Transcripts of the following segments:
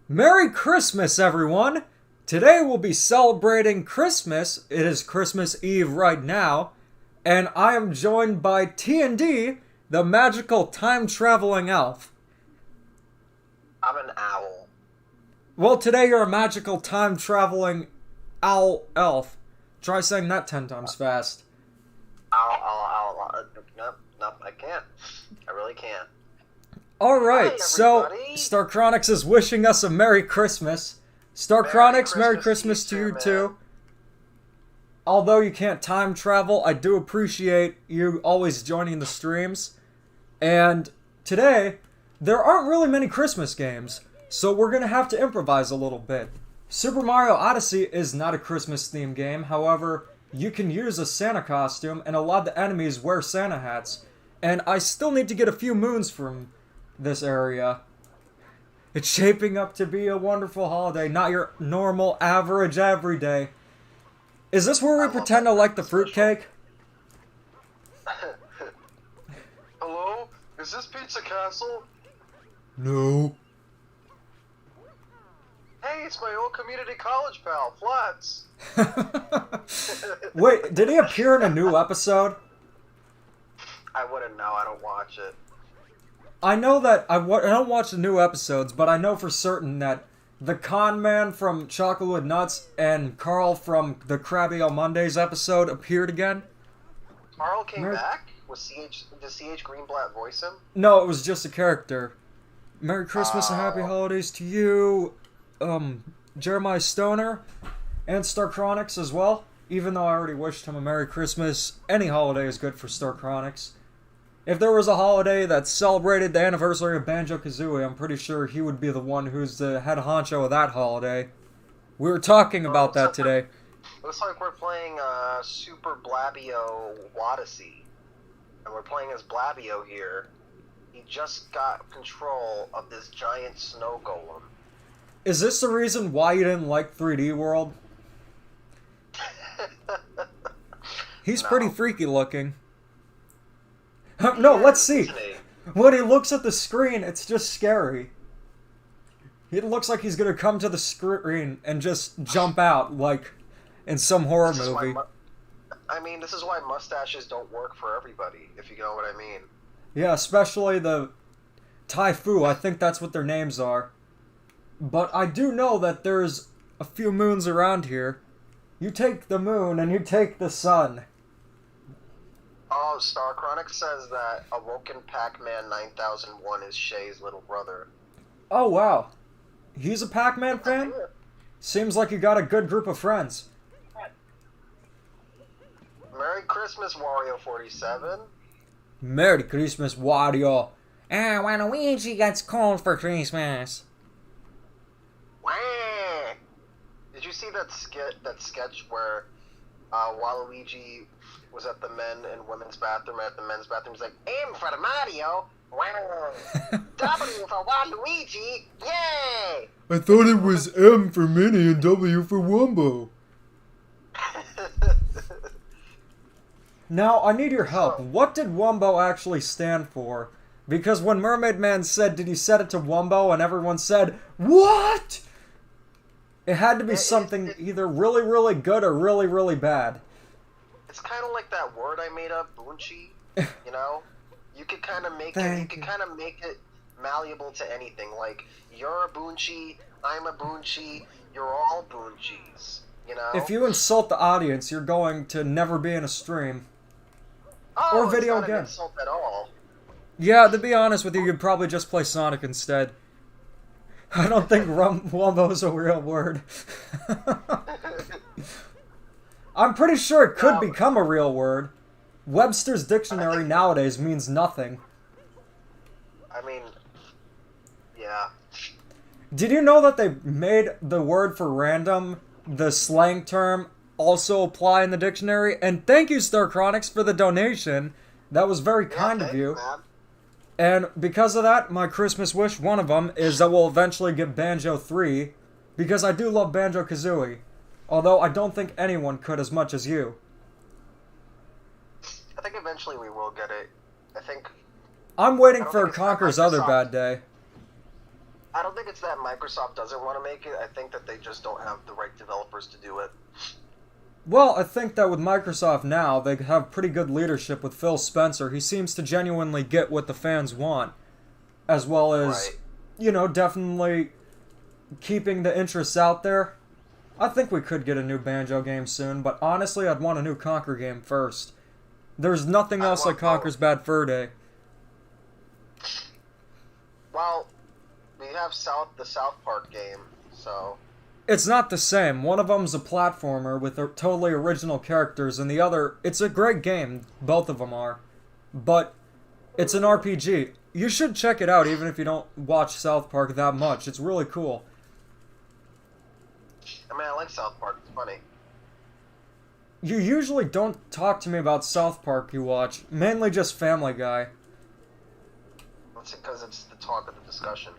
Merry Christmas, everyone! Today we'll be celebrating Christmas. It is Christmas Eve right now, and I am joined by T&D, the magical time-traveling elf. I'm an owl. Well, today you're a magical time-traveling owl elf. Try saying that 10 times fast. Owl. Nope, I can't. I really can't. Alright, Hi, so everybody. Starchronix is wishing us a Merry Christmas. Starchronix, Merry Christmas to you too. Although you can't time travel, I do appreciate you always joining the streams. And today, there aren't really many Christmas games, so we're gonna have to improvise a little bit. Super Mario Odyssey is not a Christmas themed game, however, you can use a Santa costume and a lot of the enemies wear Santa hats. And I still need to get a few moons from this area. It's shaping up to be a wonderful holiday, not your normal, average, everyday. Is this where we pretend to like the fruitcake? Hello? Is this Pizza Castle? No. Hey, it's my old community college pal, Flats. Wait, did he appear in a new episode? I wouldn't know. I don't watch it. I know that I don't watch the new episodes, but I know for certain that the con man from Chocolate with Nuts and Carl from the Krabby on Mondays episode appeared again. Carl came back? Did C.H. Greenblatt voice him? No, it was just a character. Merry Christmas and Happy Holidays to you, Jeremiah Stoner, and Starchronix as well. Even though I already wished him a Merry Christmas, any holiday is good for Starchronix. If there was a holiday that celebrated the anniversary of Banjo-Kazooie, I'm pretty sure he would be the one who's the head honcho of that holiday. We were talking about that today. Looks like we're playing Super Blabio Odyssey. And we're playing as Blabio here. He just got control of this giant snow golem. Is this the reason why you didn't like 3D World? He's pretty freaky looking. No, let's see. When he looks at the screen, it's just scary. It looks like he's gonna come to the screen and just jump out, like in some horror movie. This is why mustaches don't work for everybody, if you know what I mean. Yeah, especially the Taifu, I think that's what their names are. But I do know that there's a few moons around here. You take the moon and you take the sun. Oh, Starchronix says that Awoken Pac-Man 9001 is Shay's little brother. Oh, wow. He's a Pac-Man fan? Seems like you got a good group of friends. Merry Christmas, Wario47. Merry Christmas, Wario. When Luigi gets cold for Christmas. Wah! Did you see that sketch where Waluigi was at the men and women's bathroom, at the men's bathroom, he's like, M for the Mario, wow. W for Waluigi, yay! I thought it was M for Minnie and W for Wumbo. Now, I need your help. What did Wumbo actually stand for? Because when Mermaid Man said, did you set it to Wumbo? And everyone said, what? It had to be something either really, really good or really, really bad. It's kind of like that word I made up, Boonchi. You know, you could kind of make it malleable to anything. Like, you're a Boonchi, I'm a Boonchi, you're all Boonchis. You know. If you insult the audience, you're going to never be in a stream or video it's not game. An insult at all. Yeah, to be honest with you, you'd probably just play Sonic instead. I don't think Wumbo's a real word. I'm pretty sure it could become a real word. Webster's dictionary nowadays means nothing. Yeah. Did you know that they made the word for random, the slang term, also apply in the dictionary? And thank you, Starchronix, for the donation. That was very kind of you. Man. And because of that, my Christmas wish, one of them, is that we'll eventually get Banjo 3, because I do love Banjo-Kazooie. Although I don't think anyone could as much as you. I think eventually we will get it. I'm waiting for Conker's Other Bad Day. I don't think it's that Microsoft doesn't want to make it. I think that they just don't have the right developers to do it. Well, I think that with Microsoft now, they have pretty good leadership with Phil Spencer. He seems to genuinely get what the fans want, as well as, definitely keeping the interests out there. I think we could get a new Banjo game soon, but honestly, I'd want a new Conker game first. There's nothing else like Conker's Bad Fur Day. Well, we have the South Park game, so... It's not the same. One of them's a platformer with totally original characters, and the other, it's a great game. Both of them are. But it's an RPG. You should check it out, even if you don't watch South Park that much. It's really cool. I mean, I like South Park. It's funny. You usually don't talk to me about South Park you watch. Mainly just Family Guy. That's because it's the talk of the discussion.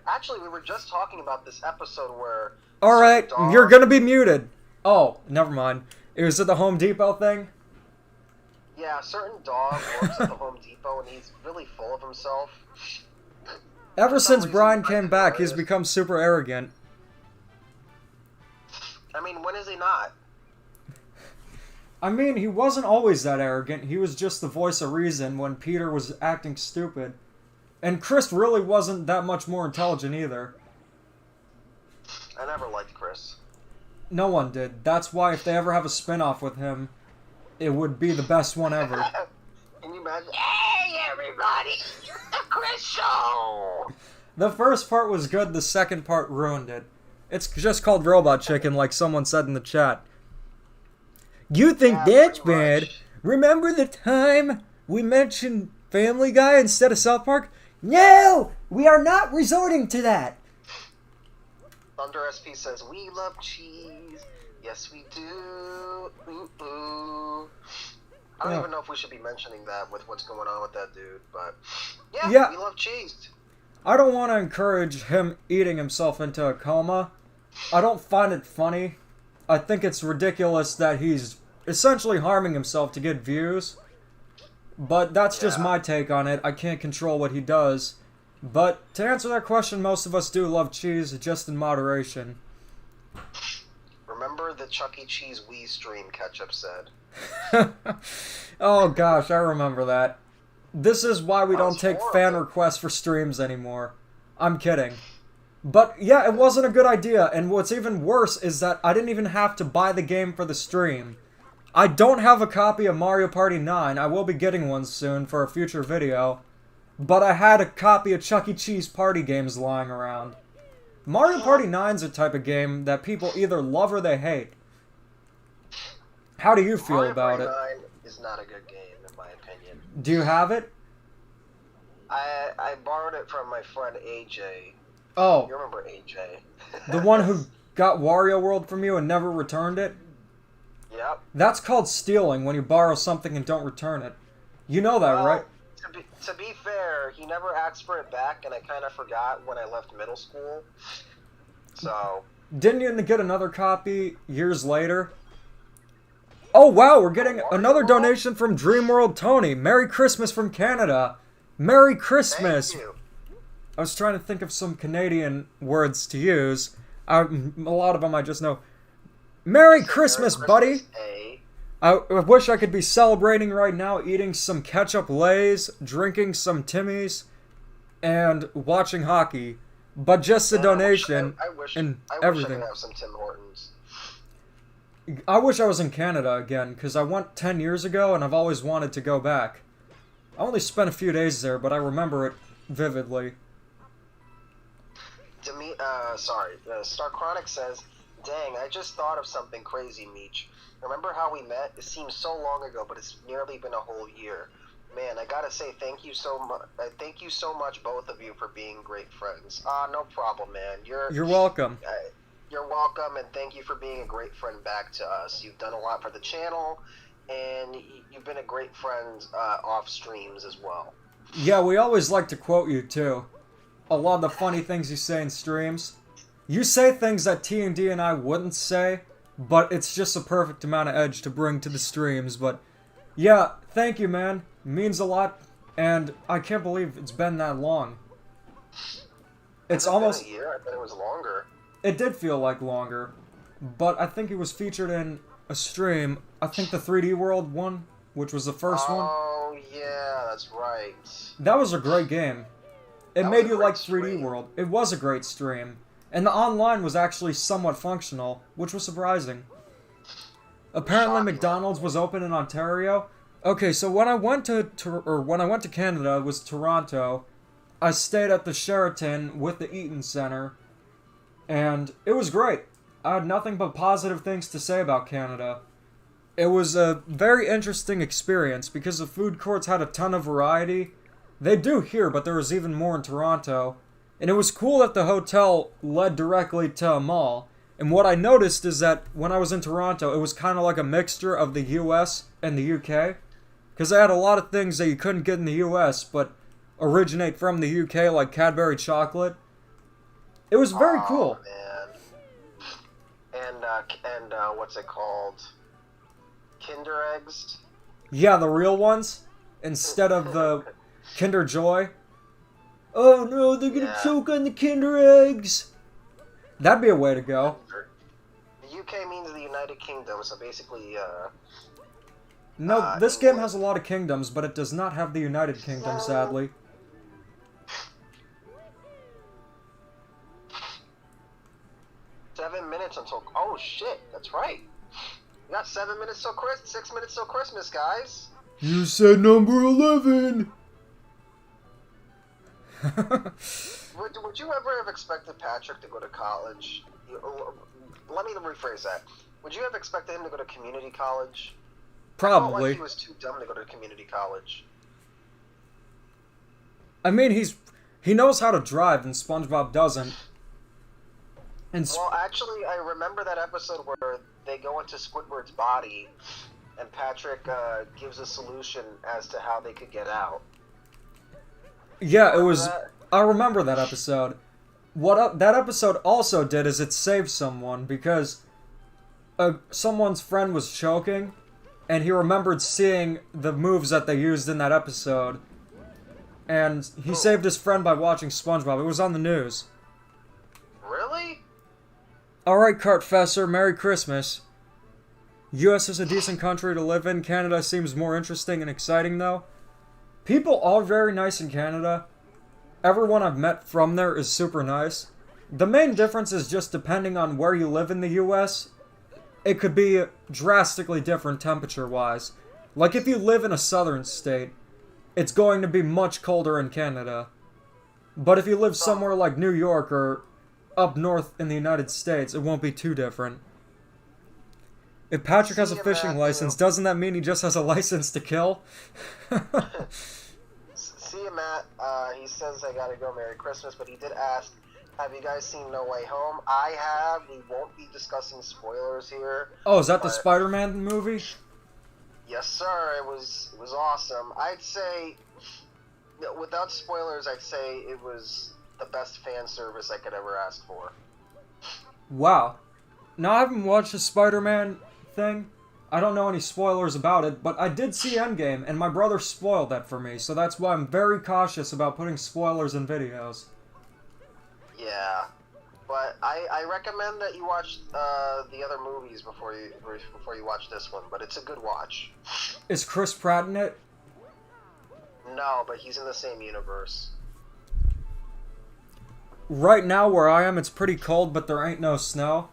Actually, we were just talking about this episode where... Alright, you're gonna be muted. Oh, never mind. It was at the Home Depot thing? Yeah, a certain dog works at the Home Depot and he's really full of himself. Ever since Brian came back, he's become super arrogant. I mean, when is he not? I mean, he wasn't always that arrogant. He was just the voice of reason when Peter was acting stupid. And Chris really wasn't that much more intelligent either. I never liked Chris. No one did. That's why if they ever have a spin-off with him, it would be the best one ever. Can you imagine? Hey, everybody! It's the Chris Show! The first part was good, the second part ruined it. It's just called Robot Chicken, like someone said in the chat. You think that's bad? Remember the time we mentioned Family Guy instead of South Park? No! We are not resorting to that! Thunder SP says, we love cheese. Yes, we do. Ooh, ooh. I don't even know if we should be mentioning that with what's going on with that dude, but yeah, we love cheese. I don't want to encourage him eating himself into a coma. I don't find it funny. I think it's ridiculous that he's essentially harming himself to get views. But that's just my take on it. I can't control what he does. But to answer that question, most of us do love cheese, just in moderation. Remember the Chuck E. Cheese Wii stream, Ketchup said. Oh gosh, I remember that. This is why we don't take fan requests for streams anymore. I'm kidding. But yeah, it wasn't a good idea, and what's even worse is that I didn't even have to buy the game for the stream. I don't have a copy of Mario Party 9, I will be getting one soon for a future video, but I had a copy of Chuck E. Cheese party games lying around. Mario Party 9's a type of game that people either love or they hate. How do you feel about it? Mario Party 9 is not a good game, in my opinion. Do you have it? I borrowed it from my friend AJ. Oh. You remember AJ? The one who got Wario World from you and never returned it? Yep. That's called stealing, when you borrow something and don't return it. You know that, right? To be fair, he never asked for it back, and I kind of forgot when I left middle school. So... Didn't you get another copy years later? Oh wow, we're getting another donation from Dreamworld Tony. Merry Christmas from Canada. Merry Christmas. Thank you. I was trying to think of some Canadian words to use. A lot of them I just know. Merry Christmas, buddy! I wish I could be celebrating right now, eating some ketchup Lays, drinking some Timmy's, and watching hockey. But just a donation and everything. I wish I could have some Tim Hortons. I wish I was in Canada again, because I went 10 years ago and I've always wanted to go back. I only spent a few days there, but I remember it vividly. Star Chronic says, dang, I just thought of something crazy, Meech. Remember how we met? It seems so long ago, but it's nearly been a whole year. Man, I gotta say thank you so much. Thank you so much, both of you, for being great friends. No problem, man. You're welcome. You're welcome, and thank you for being a great friend back to us. You've done a lot for the channel, and you've been a great friend off streams as well. Yeah, we always like to quote you too. A lot of the funny things you say in streams. You say things that T&D and I wouldn't say, but it's just a perfect amount of edge to bring to the streams. But yeah, thank you, man. It means a lot, and I can't believe it's been that long. Has It's it been almost... a year? I thought it was longer. It did feel like longer, but I think it was featured in a stream. I think the 3D World one, which was the first one. Oh, yeah, that's right. That was a great game. It That was made a you great like 3D stream. World. It was a great stream. And the online was actually somewhat functional, which was surprising. Apparently Shocking. McDonald's was open in Ontario. Okay, so when I went to Canada, it was Toronto. I stayed at the Sheraton with the Eaton Center, and it was great. I had nothing but positive things to say about Canada. It was a very interesting experience because the food courts had a ton of variety. They do here, but there was even more in Toronto. And it was cool that the hotel led directly to a mall. And what I noticed is that when I was in Toronto, it was kind of like a mixture of the US and the UK. Because they had a lot of things that you couldn't get in the US, but originate from the UK, like Cadbury chocolate. It was very cool. Man. And what's it called? Kinder eggs? Yeah, the real ones. Instead of the Kinder Joy. Oh no, they're gonna choke on the Kinder eggs. That'd be a way to go. The UK means the United Kingdom, so basically, No, this game has a lot of kingdoms, but it does not have the United Kingdom, sadly. $7 until... Oh, shit, that's right. We got 7 minutes till Christmas, 6 minutes till Christmas, guys. You said number 11! Would you ever have expected Patrick to go to college? Let me rephrase that. Would you have expected him to go to community college? I felt Probably. like he was too dumb to go to community college. I mean, he knows how to drive, and SpongeBob doesn't. And Well, actually, I remember that episode where they go into Squidward's body, and Patrick gives a solution as to how they could get out. yeah, it was. That? I remember that episode. What that episode also did is it saved someone because someone's friend was choking, and he remembered seeing the moves that they used in that episode, and he saved his friend by watching SpongeBob. It was on the news. Really? Alright, Cartfesser, Merry Christmas. US is a decent country to live in. Canada seems more interesting and exciting, though. People are very nice in Canada. Everyone I've met from there is super nice. The main difference is just depending on where you live in the US, it could be drastically different temperature-wise. Like if you live in a southern state, it's going to be much colder in Canada. But if you live somewhere like New York or up north in the United States, it won't be too different. If Patrick has a fishing license, doesn't that mean he just has a license to kill? See you, Matt. He says I gotta go. Merry Christmas, but he did ask, have you guys seen No Way Home? I have. We won't be discussing spoilers here. Oh, is that the Spider-Man movie? Yes, sir. It was awesome. I'd say, without spoilers, I'd say it was the best fan service I could ever ask for. Wow. Now, I haven't watched the Spider-Man thing. I don't know any spoilers about it, but I did see Endgame, and my brother spoiled that for me, so that's why I'm very cautious about putting spoilers in videos. Yeah. But I recommend that you watch the other movies before you watch this one, but it's a good watch. Is Chris Pratt in it? No, but he's in the same universe. Right now, where I am, it's pretty cold, but there ain't no snow.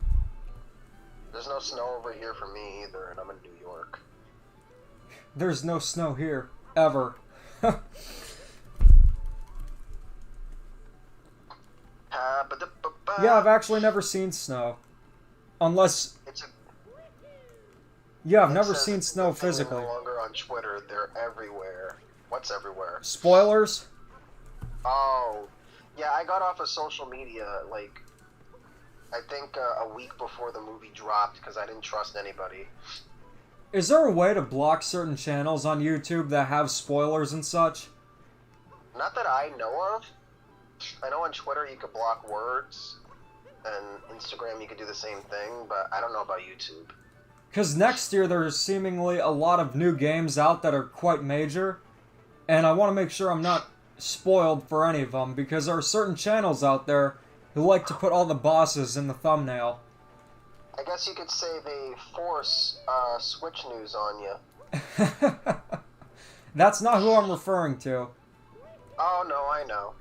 There's no snow over here for me either, and I'm in New York. There's no snow here. Ever. Yeah, I've actually never seen snow. Unless... Yeah, I've never seen snow physically. They're no longer on Twitter. They're everywhere. What's everywhere? Spoilers? Oh. Yeah, I got off of social media, like, I think a week before the movie dropped because I didn't trust anybody. Is there a way to block certain channels on YouTube that have spoilers and such? Not that I know of. I know on Twitter you could block words, and Instagram you could do the same thing, but I don't know about YouTube. Because next year there's seemingly a lot of new games out that are quite major, and I want to make sure I'm not spoiled for any of them because there are certain channels out there who like to put all the bosses in the thumbnail. I guess you could say they force Switch news on you. That's not who I'm referring to. Oh, no, I know.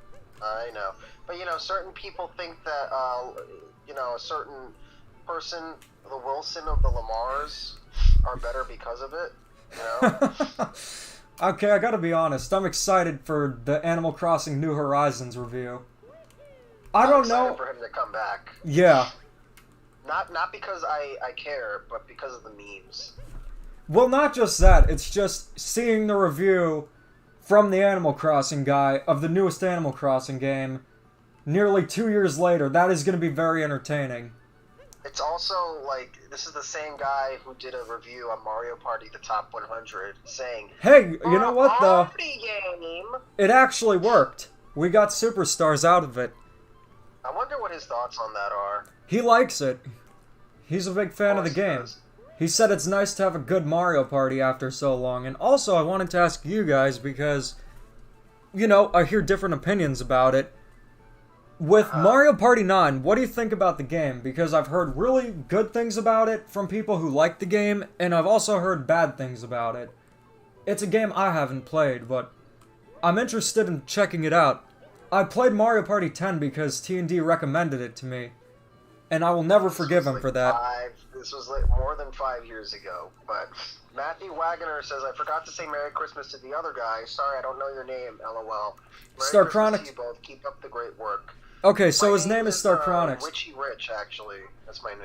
But, certain people think that, a certain person, the Wilson of the Lamars, are better because of it, Okay, I gotta be honest. I'm excited for the Animal Crossing New Horizons review. I don't know. I'm excited for him to come back. Yeah. Not because I care, but because of the memes. Well, not just that. It's just seeing the review from the Animal Crossing guy of the newest Animal Crossing game nearly 2 years later. That is going to be very entertaining. It's also, like, this is the same guy who did a review on Mario Party The Top 100 saying, hey, you know what, though? Game. It actually worked. We got superstars out of it. I wonder what his thoughts on that are. He likes it. He's a big fan of the game. He said it's nice to have a good Mario Party after so long. And also, I wanted to ask you guys because, I hear different opinions about it. With Mario Party 9, what do you think about the game? Because I've heard really good things about it from people who like the game, and I've also heard bad things about it. It's a game I haven't played, but I'm interested in checking it out. I played Mario Party 10 because T&D recommended it to me, and I will never forgive him for that. This was like more than 5 years ago, but Matthew Wagoner says, I forgot to say Merry Christmas to the other guy. Sorry, I don't know your name, LOL. Merry Christmas to you both. Keep up the great work. Okay, so his name is Starchronics. Richie Rich, actually. That's my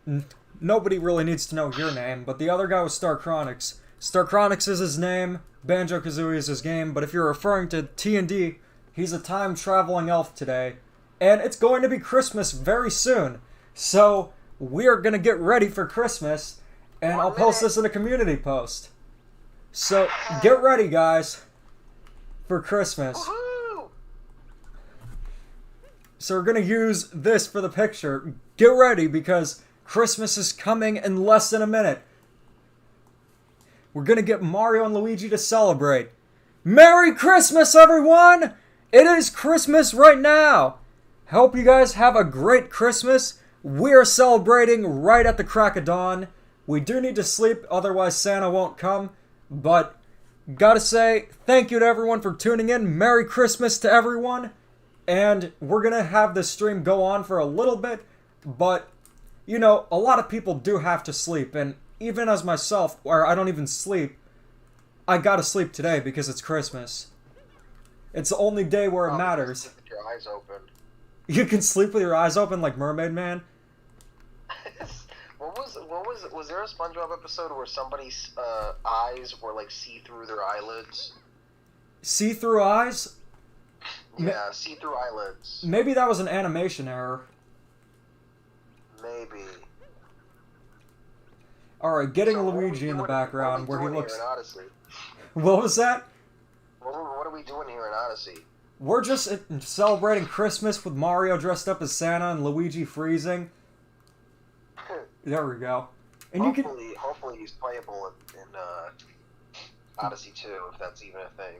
name. Nobody really needs to know your name, but the other guy was Starchronics. Starchronics is his name, Banjo-Kazooie is his game, but if you're referring to T&D, he's a time-traveling elf today. And it's going to be Christmas very soon. So, we're going to get ready for Christmas, and I'll post this in a community post. So, get ready, guys, for Christmas. Woohoo! So we're going to use this for the picture. Get ready, because Christmas is coming in less than a minute. We're going to get Mario and Luigi to celebrate. Merry Christmas, everyone! It is Christmas right now! Hope you guys have a great Christmas. We're celebrating right at the crack of dawn. We do need to sleep, otherwise Santa won't come. But, gotta say, thank you to everyone for tuning in. Merry Christmas to everyone. And we're going to have this stream go on for a little bit, but, a lot of people do have to sleep, and even as myself, where I don't even sleep, I gotta sleep today because it's Christmas. It's the only day where it matters. Sleep with your eyes open. You can sleep with your eyes open like Mermaid Man? Was there a SpongeBob episode where somebody's eyes were, like, see-through their eyelids? See-through eyes? Yeah, see-through eyelids. Maybe that was an animation error. Maybe. Alright, getting Luigi in the background where he looks... What was that? What are we doing here in Odyssey? We're just celebrating Christmas with Mario dressed up as Santa and Luigi freezing. There we go. And hopefully he's playable in Odyssey 2, if that's even a thing.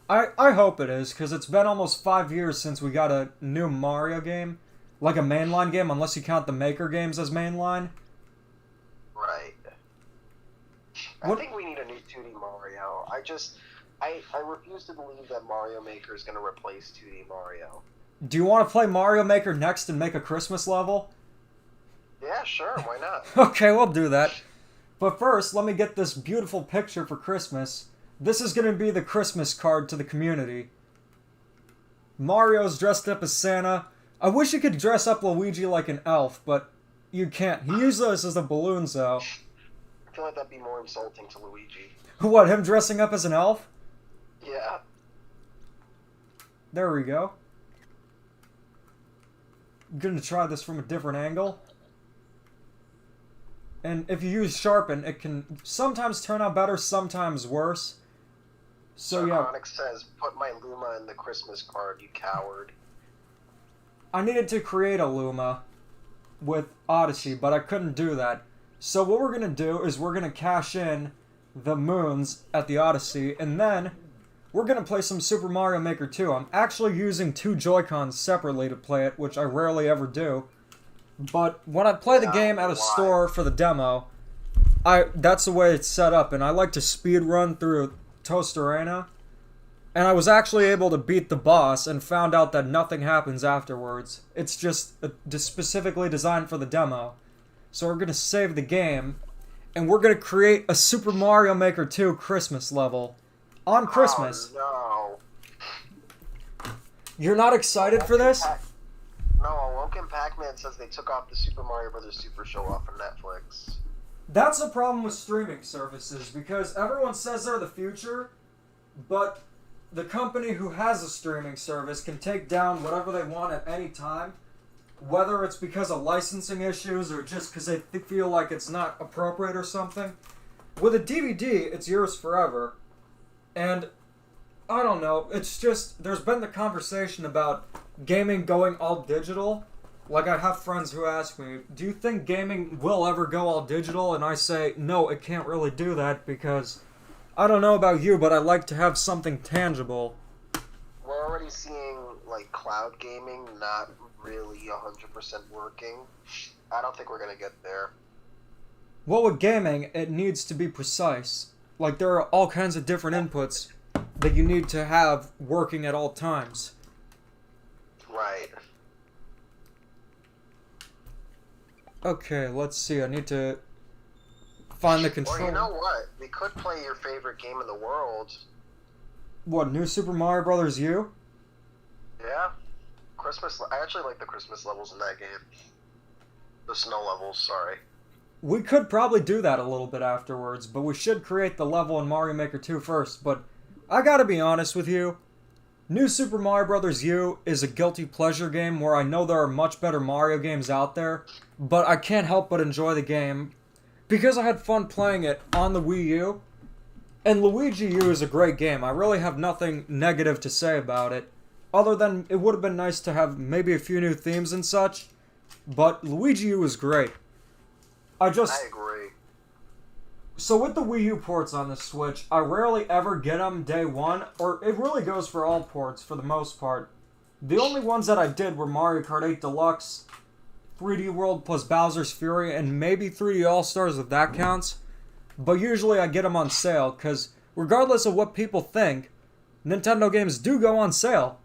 I hope it is, because it's been almost 5 years since we got a new Mario game. Like a mainline game, unless you count the Maker games as mainline. Right. I think we need a new 2D Mario. I refuse to believe that Mario Maker is going to replace 2D Mario. Do you want to play Mario Maker next and make a Christmas level? Yeah, sure, why not? Okay, we'll do that. But first, let me get this beautiful picture for Christmas. This is going to be the Christmas card to the community. Mario's dressed up as Santa. I wish you could dress up Luigi like an elf, but you can't. He used those as the balloons, though. I feel like that'd be more insulting to Luigi. What, him dressing up as an elf? Yeah. There we go. I'm gonna try this from a different angle. And if you use sharpen, it can sometimes turn out better, sometimes worse. So yeah. Onyx says, put my Luma in the Christmas card, you coward. I needed to create a Luma with Odyssey, but I couldn't do that. So what we're gonna do is we're gonna cash in the moons at the Odyssey, and then we're gonna play some Super Mario Maker 2. I'm actually using two Joy-Cons separately to play it, which I rarely ever do. But when I play the game at a store for the demo, that's the way it's set up, and I like to speed run through Toast Arena. And I was actually able to beat the boss and found out that nothing happens afterwards. It's just specifically designed for the demo. So we're gonna save the game, and we're gonna create a Super Mario Maker 2 Christmas level. On Christmas. Oh, no. You're not excited for this? No, Awoken Pac-Man says they took off the Super Mario Bros. Super Show off of Netflix. That's the problem with streaming services, because everyone says they're the future, but the company who has a streaming service can take down whatever they want at any time, whether it's because of licensing issues or just because they feel like it's not appropriate or something. With a DVD, it's yours forever. And I don't know, it's just, there's been the conversation about gaming going all digital. Like, I have friends who ask me, do you think gaming will ever go all digital? And I say, no, it can't really do that because I don't know about you, but I like to have something tangible. We're already seeing, like, cloud gaming not really 100% working. I don't think we're going to get there. Well, with gaming, it needs to be precise. Like, there are all kinds of different inputs that you need to have working at all times. Right. Okay, let's see. I need to find the control. Or you know what? We could play your favorite game in the world. What, New Super Mario Bros. U? Yeah. I actually like the Christmas levels in that game. The snow levels, sorry. We could probably do that a little bit afterwards, but we should create the level in Mario Maker 2 first. But I gotta be honest with you, New Super Mario Bros. U is a guilty pleasure game where I know there are much better Mario games out there, but I can't help but enjoy the game because I had fun playing it on the Wii U. And Luigi U is a great game. I really have nothing negative to say about it, other than it would have been nice to have maybe a few new themes and such, but Luigi U is great. I agree. So with the Wii U ports on the Switch, I rarely ever get them day one, or it really goes for all ports for the most part. The only ones that I did were Mario Kart 8 Deluxe, 3D World plus Bowser's Fury, and maybe 3D All-Stars if that counts. But usually I get them on sale, because regardless of what people think, Nintendo games do go on sale.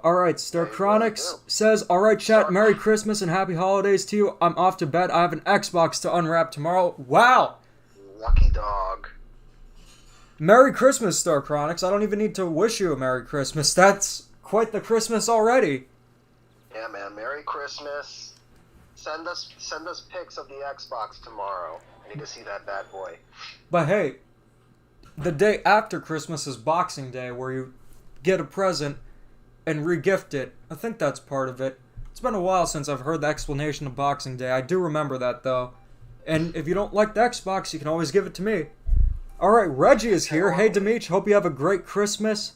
Alright, Starchronics says, alright chat, Merry Christmas and Happy Holidays to you. I'm off to bed. I have an Xbox to unwrap tomorrow. Wow! Lucky dog. Merry Christmas, Starchronics. I don't even need to wish you a Merry Christmas. That's quite the Christmas already. Yeah, man. Merry Christmas. Send us pics of the Xbox tomorrow. I need to see that bad boy. But hey, the day after Christmas is Boxing Day, where you get a present and re-gift it. I think that's part of it. It's been a while since I've heard the explanation of Boxing Day. I do remember that, though. And if you don't like the Xbox, you can always give it to me. Alright, Reggie is here. Hey, Demeech, hope you have a great Christmas.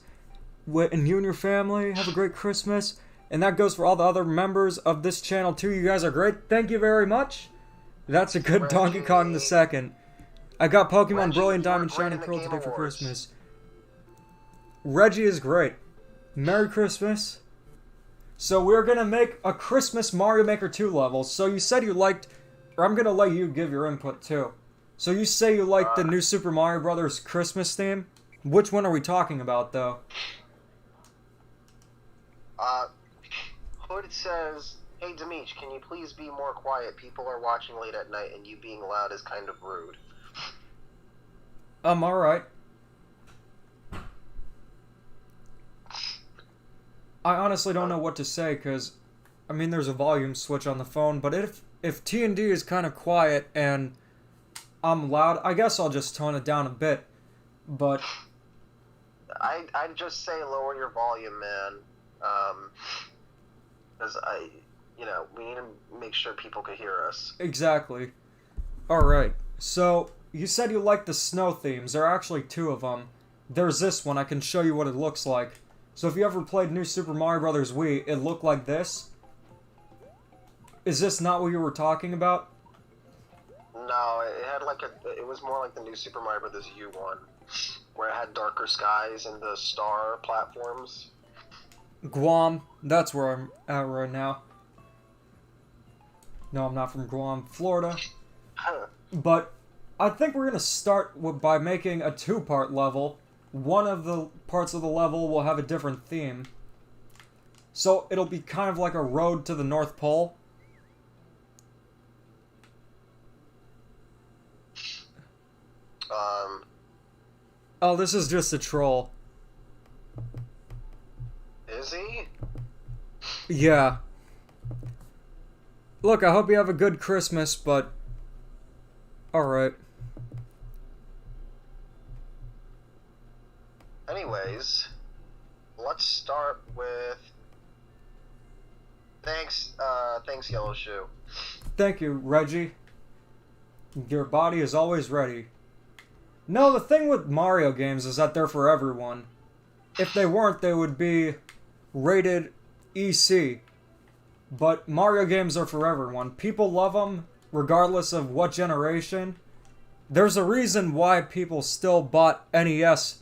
And you and your family have a great Christmas. And that goes for all the other members of this channel, too. You guys are great. Thank you very much. That's a good Reggie. Donkey Kong the Second. I got Pokemon Reggie, Brilliant Diamond you were Shining great Pearl in the today Game for Awards. Christmas. Reggie is great. Merry Christmas. So we're going to make a Christmas Mario Maker 2 level. So you said you liked, or I'm going to let you give your input too. So you say you like the new Super Mario Brothers Christmas theme? Which one are we talking about though? Hood says, hey Demeech, can you please be more quiet? People are watching late at night and you being loud is kind of rude. Alright. I honestly don't know what to say, because, I mean, there's a volume switch on the phone, but if T&D is kind of quiet and I'm loud, I guess I'll just tone it down a bit, but... I'd just say lower your volume, man, because we need to make sure people can hear us. Exactly. Alright, so, you said you like the snow themes. There are actually two of them. There's this one, I can show you what it looks like. So if you ever played New Super Mario Bros. Wii, it looked like this. Is this not what you were talking about? No, it had it was more like the New Super Mario Bros. U one. where it had darker skies and the star platforms. Guam, that's where I'm at right now. No, I'm not from Guam, Florida. But I think we're going to start by making a two-part level. One of the parts of the level will have a different theme. So it'll be kind of like a road to the North Pole. Oh, this is just a troll. Is he? Yeah. Look, I hope you have a good Christmas, but... Alright. Anyways, let's start with... Thanks, Yellow Shoe. Thank you, Reggie. Your body is always ready. No, the thing with Mario games is that they're for everyone. If they weren't, they would be rated EC. But Mario games are for everyone. People love them, regardless of what generation. There's a reason why people still bought NES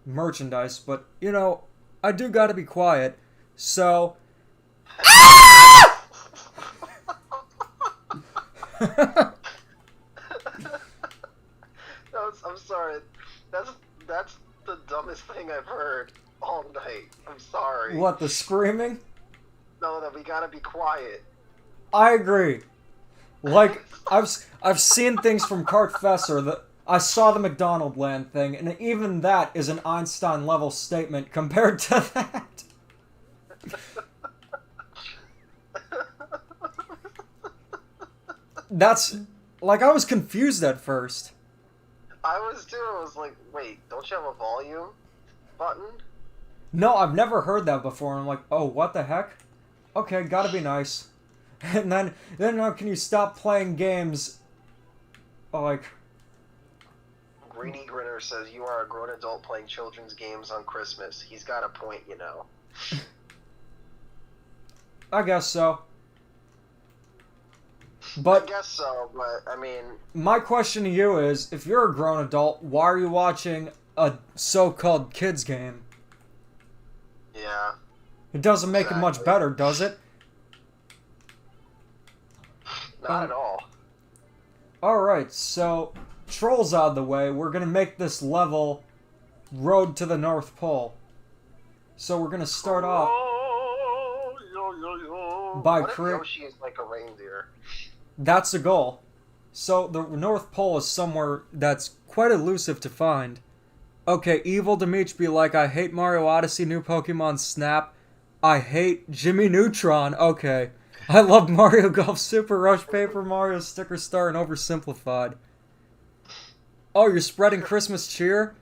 merchandise, but, you know, I do gotta be quiet, so... I'm sorry. That's the dumbest thing I've heard all night. I'm sorry. What, the screaming? No, that we gotta be quiet. I agree. Like, I've seen things from Cartfesser. I saw the McDonald Land thing, and even that is an Einstein-level statement compared to that. That's... Like, I was confused at first. I was too. I was like, wait, don't you have a volume button? No, I've never heard that before. I'm like, oh, what the heck? Okay, gotta be nice. And then can you stop playing games? Like... Greedy Grinner says, you are a grown adult playing children's games on Christmas. He's got a point, you know. I guess so. But I guess so, but, I mean... My question to you is, if you're a grown adult, why are you watching a so-called kids game? Yeah. It doesn't make it much better, does it? Not at all. Alright, so... Trolls out of the way, we're gonna make this level Road to the North Pole. So we're gonna start off by creating... Yoshi is like a reindeer. That's the goal. So the North Pole is somewhere that's quite elusive to find. Okay, Evil Demeech be like, I hate Mario Odyssey, new Pokemon Snap. I hate Jimmy Neutron. Okay. I love Mario Golf, Super Rush, Paper Mario, Sticker Star, and Oversimplified. Oh, you're spreading Christmas cheer?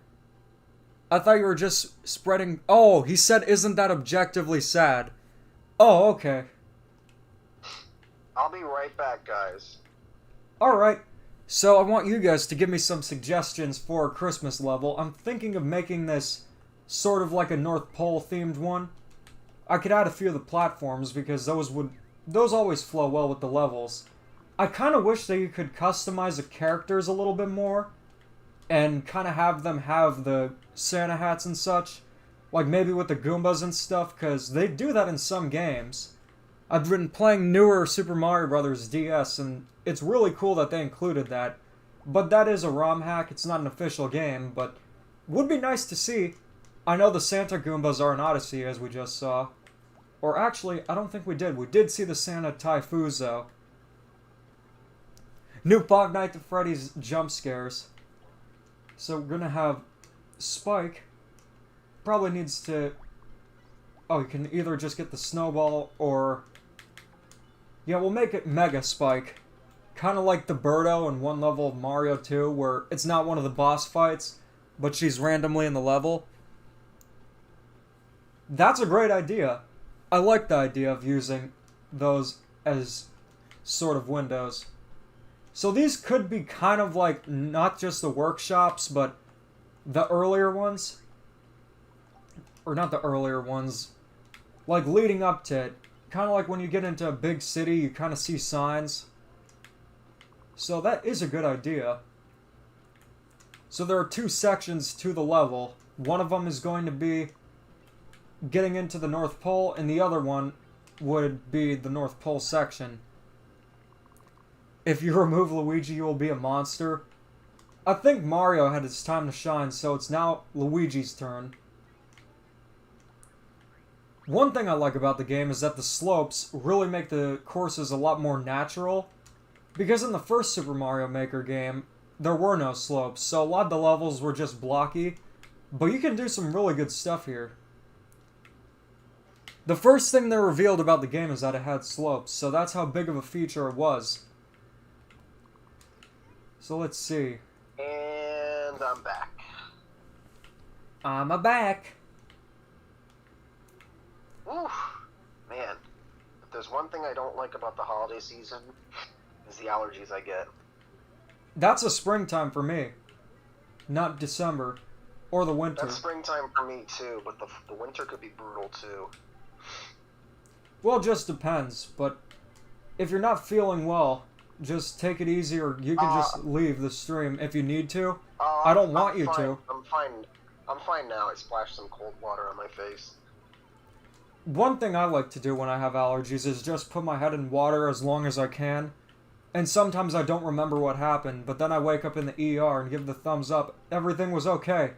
I thought you were just spreading... Oh, he said, isn't that objectively sad? Oh, okay. I'll be right back, guys. Alright, so I want you guys to give me some suggestions for a Christmas level. I'm thinking of making this sort of like a North Pole themed one. I could add a few of the platforms because those always flow well with the levels. I kind of wish that you could customize the characters a little bit more and kind of have them have the Santa hats and such. Like maybe with the Goombas and stuff, because they do that in some games. I've been playing newer Super Mario Bros. DS, and it's really cool that they included that. But that is a ROM hack, it's not an official game, but would be nice to see. I know the Santa Goombas are in Odyssey, as we just saw. Or actually, I don't think we did. We did see the Santa Taifuzo. New Five Nights at Freddy's jump scares. So we're gonna have Spike. Probably needs to... Oh, you can either just get the snowball or... Yeah, we'll make it Mega Spike. Kind of like the Birdo in one level of Mario 2, where it's not one of the boss fights, but she's randomly in the level. That's a great idea. I like the idea of using those as sort of windows. So these could be kind of like not just the workshops, but the earlier ones. Or not the earlier ones. Like leading up to it. Kind of like when you get into a big city, you kind of see signs. So that is a good idea. So there are two sections to the level. One of them is going to be getting into the North Pole, and the other one would be the North Pole section. If you remove Luigi, you will be a monster. I think Mario had his time to shine, so it's now Luigi's turn. One thing I like about the game is that the slopes really make the courses a lot more natural. Because in the first Super Mario Maker game, there were no slopes, so a lot of the levels were just blocky. But you can do some really good stuff here. The first thing they revealed about the game is that it had slopes, so that's how big of a feature it was. So let's see. And I'm back. I'm back. Oof. Man, if there's one thing I don't like about the holiday season, is the allergies I get. That's a springtime for me. Not December. Or the winter. That's springtime for me too, but the winter could be brutal too. Well, it just depends, but if you're not feeling well, just take it easy, or you can just leave the stream if you need to. I don't want you to. I'm fine. I'm fine now. I splashed some cold water on my face. One thing I like to do when I have allergies is just put my head in water as long as I can. And sometimes I don't remember what happened, but then I wake up in the ER and give the thumbs up. Everything was okay.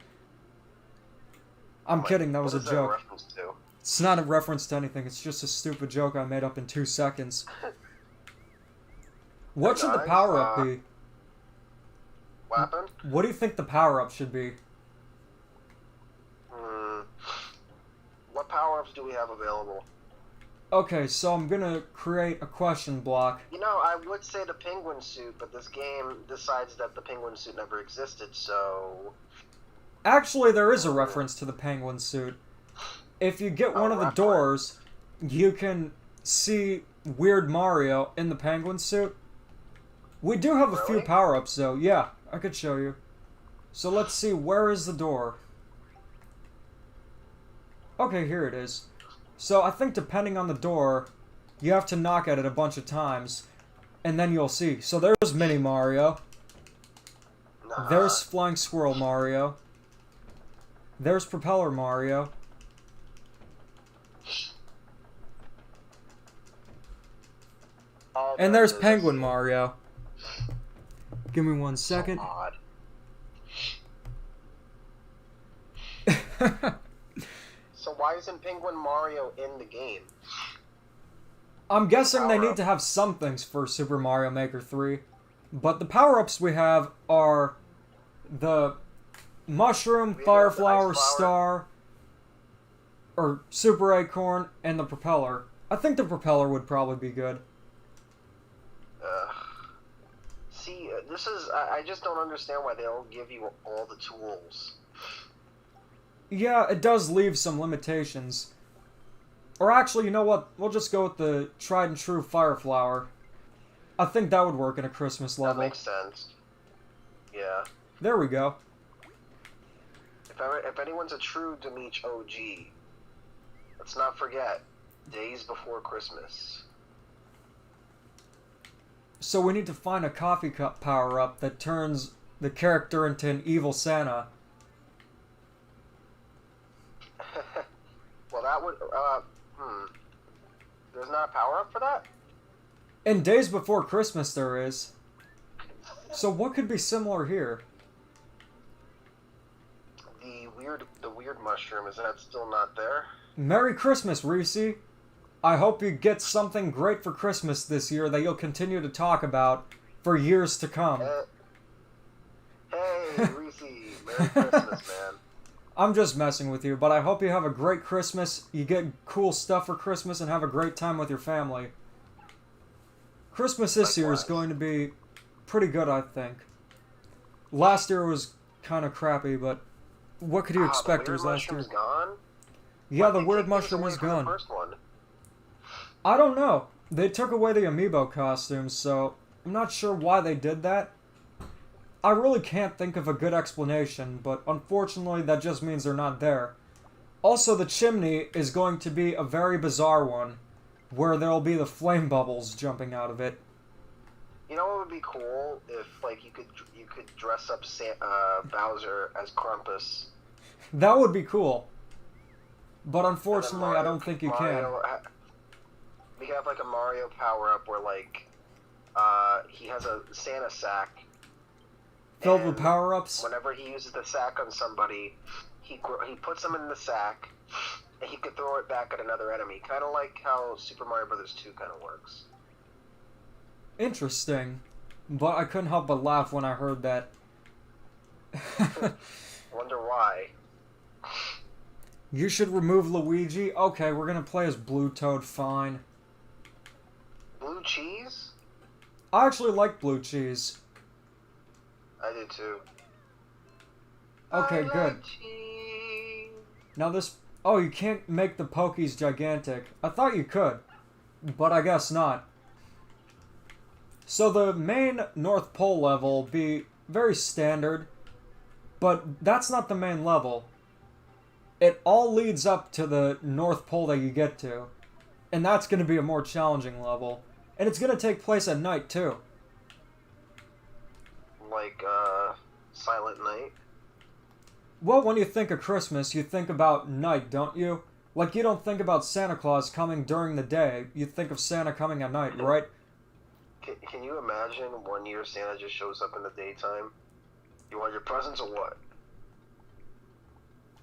I'm kidding, that was a joke. What is that a reference to? It's not a reference to anything, it's just a stupid joke I made up in 2 seconds. What should the power-up be? What happened? What do you think the power-up should be? What power-ups do we have available? Okay, so I'm gonna create a question block. You know, I would say the penguin suit, but this game decides that the penguin suit never existed, so... Actually, there is a reference to the penguin suit. If you get one of the doors, you can see Weird Mario in the penguin suit. We do have a few power-ups, though. Yeah, I could show you. So let's see, where is the door? Okay, here it is. So I think depending on the door, you have to knock at it a bunch of times, and then you'll see. So there's Mini Mario. There's Flying Squirrel Mario. There's Propeller Mario. And there's Penguin Mario. Give me 1 second. So why isn't Penguin Mario in the game? I'm guessing they need to have some things for Super Mario Maker 3. But the power-ups we have are the Mushroom, Fire Flower, Star, or Super Acorn, and the Propeller. I think the Propeller would probably be good. See, this is... I just don't understand why they don't give you all the tools. Yeah, it does leave some limitations. Or actually, you know what? We'll just go with the tried and true Fire Flower. I think that would work in a Christmas level. That makes sense. Yeah. There we go. If anyone's a true Demeech OG, let's not forget, days before Christmas. So we need to find a coffee cup power-up that turns the character into an evil Santa. Well, that would, There's not a power-up for that? In Days Before Christmas there is. So what could be similar here? The weird mushroom, is that still not there? Merry Christmas, Reese. I hope you get something great for Christmas this year that you'll continue to talk about for years to come. Hey Reese, Merry Christmas, man. I'm just messing with you, but I hope you have a great Christmas, you get cool stuff for Christmas, and have a great time with your family. Christmas this year is going to be pretty good, I think. Last year was kind of crappy, but what could you expect? It was last year. Gone? Yeah, the weird mushroom is gone. First one? I don't know. They took away the amiibo costumes, so I'm not sure why they did that. I really can't think of a good explanation, but unfortunately that just means they're not there. Also, the chimney is going to be a very bizarre one, where there'll be the flame bubbles jumping out of it. You know what would be cool if like you could dress up Bowser as Krampus. That would be cool. But And then unfortunately, I don't think you can. We have like a Mario power up where like he has a Santa sack Filled with power-ups? whenever he uses the sack on somebody, he puts them in the sack, and he could throw it back at another enemy, kind of like how Super Mario Bros. 2 kind of works. Interesting. But I couldn't help but laugh when I heard that. Wonder why. You should remove Luigi? Okay, we're gonna play as Blue Toad, fine. Blue cheese? I actually like blue cheese. I do too. Okay, I good. like cheese. Now this... Oh, you can't make the Pokies gigantic. I thought you could, but I guess not. So the main North Pole level will be very standard, but that's not the main level. It all leads up to the North Pole that you get to, and that's going to be a more challenging level. And it's going to take place at night, too. Like, Silent Night? Well, when you think of Christmas, you think about night, don't you? Like, you don't think about Santa Claus coming during the day. You think of Santa coming at night, right? Can you imagine one year Santa just shows up in the daytime? You want your presents or what?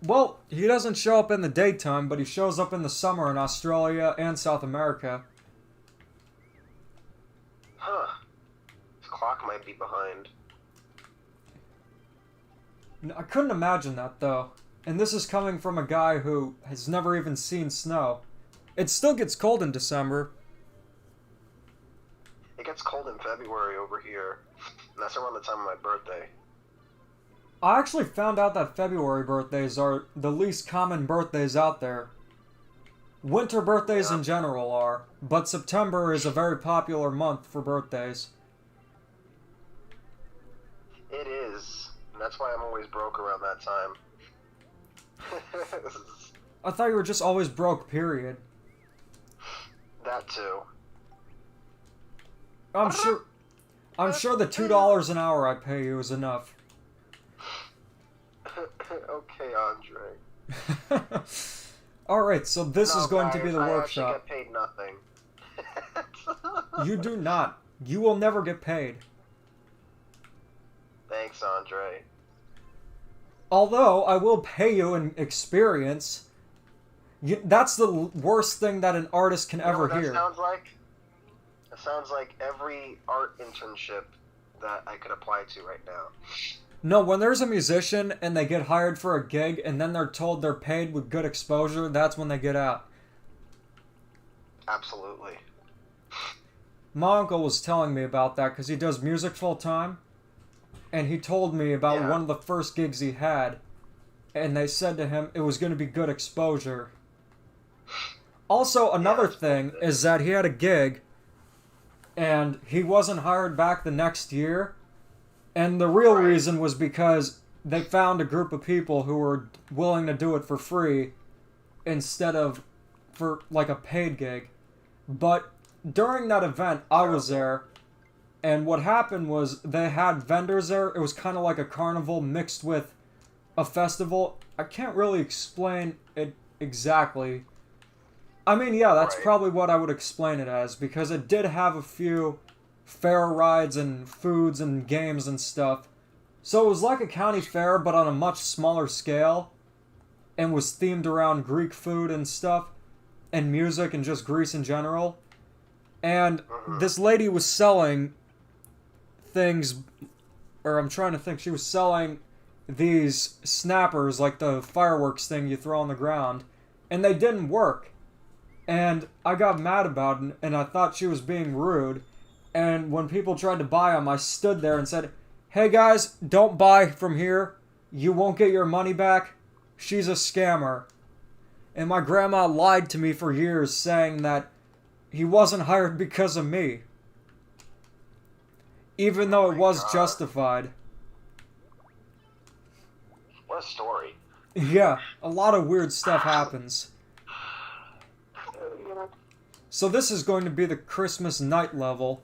Well, he doesn't show up in the daytime, but he shows up in the summer in Australia and South America. Huh. His clock might be behind. I couldn't imagine that, though. And this is coming from a guy who has never even seen snow. It still gets cold in December. It gets cold in February over here. And that's around the time of my birthday. I actually found out that February birthdays are the least common birthdays out there. Winter birthdays in general are, but September is a very popular month for birthdays. It is. And that's why I'm always broke around that time. I thought you were just always broke, period. That too. I'm sure the $2 an hour I pay you is enough. Okay, Andre. Alright, so this is going to be the I workshop. actually get paid nothing. You do not. You will never get paid. Thanks, Andre. Although, I will pay you in experience. That's the worst thing that an artist can ever hear. Sounds like? That sounds like every art internship that I could apply to right now. No, when there's a musician and they get hired for a gig and then they're told they're paid with good exposure, that's when they get out. Absolutely. My uncle was telling me about that because he does music full time. And he told me about one of the first gigs he had. And they said to him it was going to be good exposure. Also, another thing is that he had a gig and he wasn't hired back the next year. And the real reason was because they found a group of people who were willing to do it for free instead of for like a paid gig. But during that event, I was there, and what happened was they had vendors there. It was kind of like a carnival mixed with a festival. I can't really explain it exactly. I mean, yeah, that's probably what I would explain it as, because it did have a few fair rides and foods and games and stuff. So it was like a county fair, but on a much smaller scale, and was themed around Greek food and stuff, and music and just Greece in general. And this lady was selling things, or I'm trying to think, she was selling these snappers, like the fireworks thing you throw on the ground, and they didn't work. And I got mad about it, and I thought she was being rude. And when people tried to buy them, I stood there and said, "Hey guys, don't buy from here. You won't get your money back. She's a scammer." And my grandma lied to me for years, saying that he wasn't hired because of me. Even though it was justified. What a story. Yeah, a lot of weird stuff happens. So this is going to be the Christmas night level.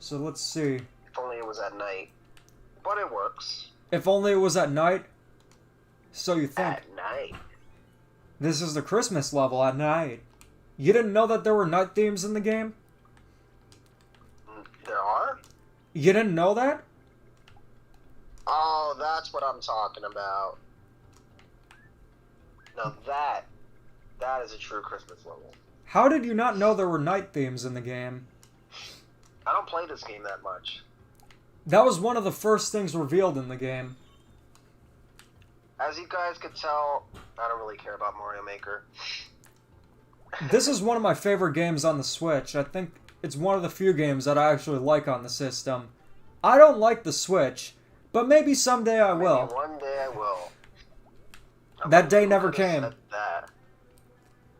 So let's see. If only it was at night. But it works. If only it was at night. So you think. At night. This is the Christmas level at night. You didn't know that there were night themes in the game? There are? You didn't know that? Oh, that's what I'm talking about. Now that is a true Christmas level. How did you not know there were night themes in the game? I don't play this game that much. That was one of the first things revealed in the game. As you guys could tell, I don't really care about Mario Maker. This is one of my favorite games on the Switch. I think it's one of the few games that I actually like on the system. I don't like the Switch, but maybe someday I will. Maybe one day I will. That day never came. That.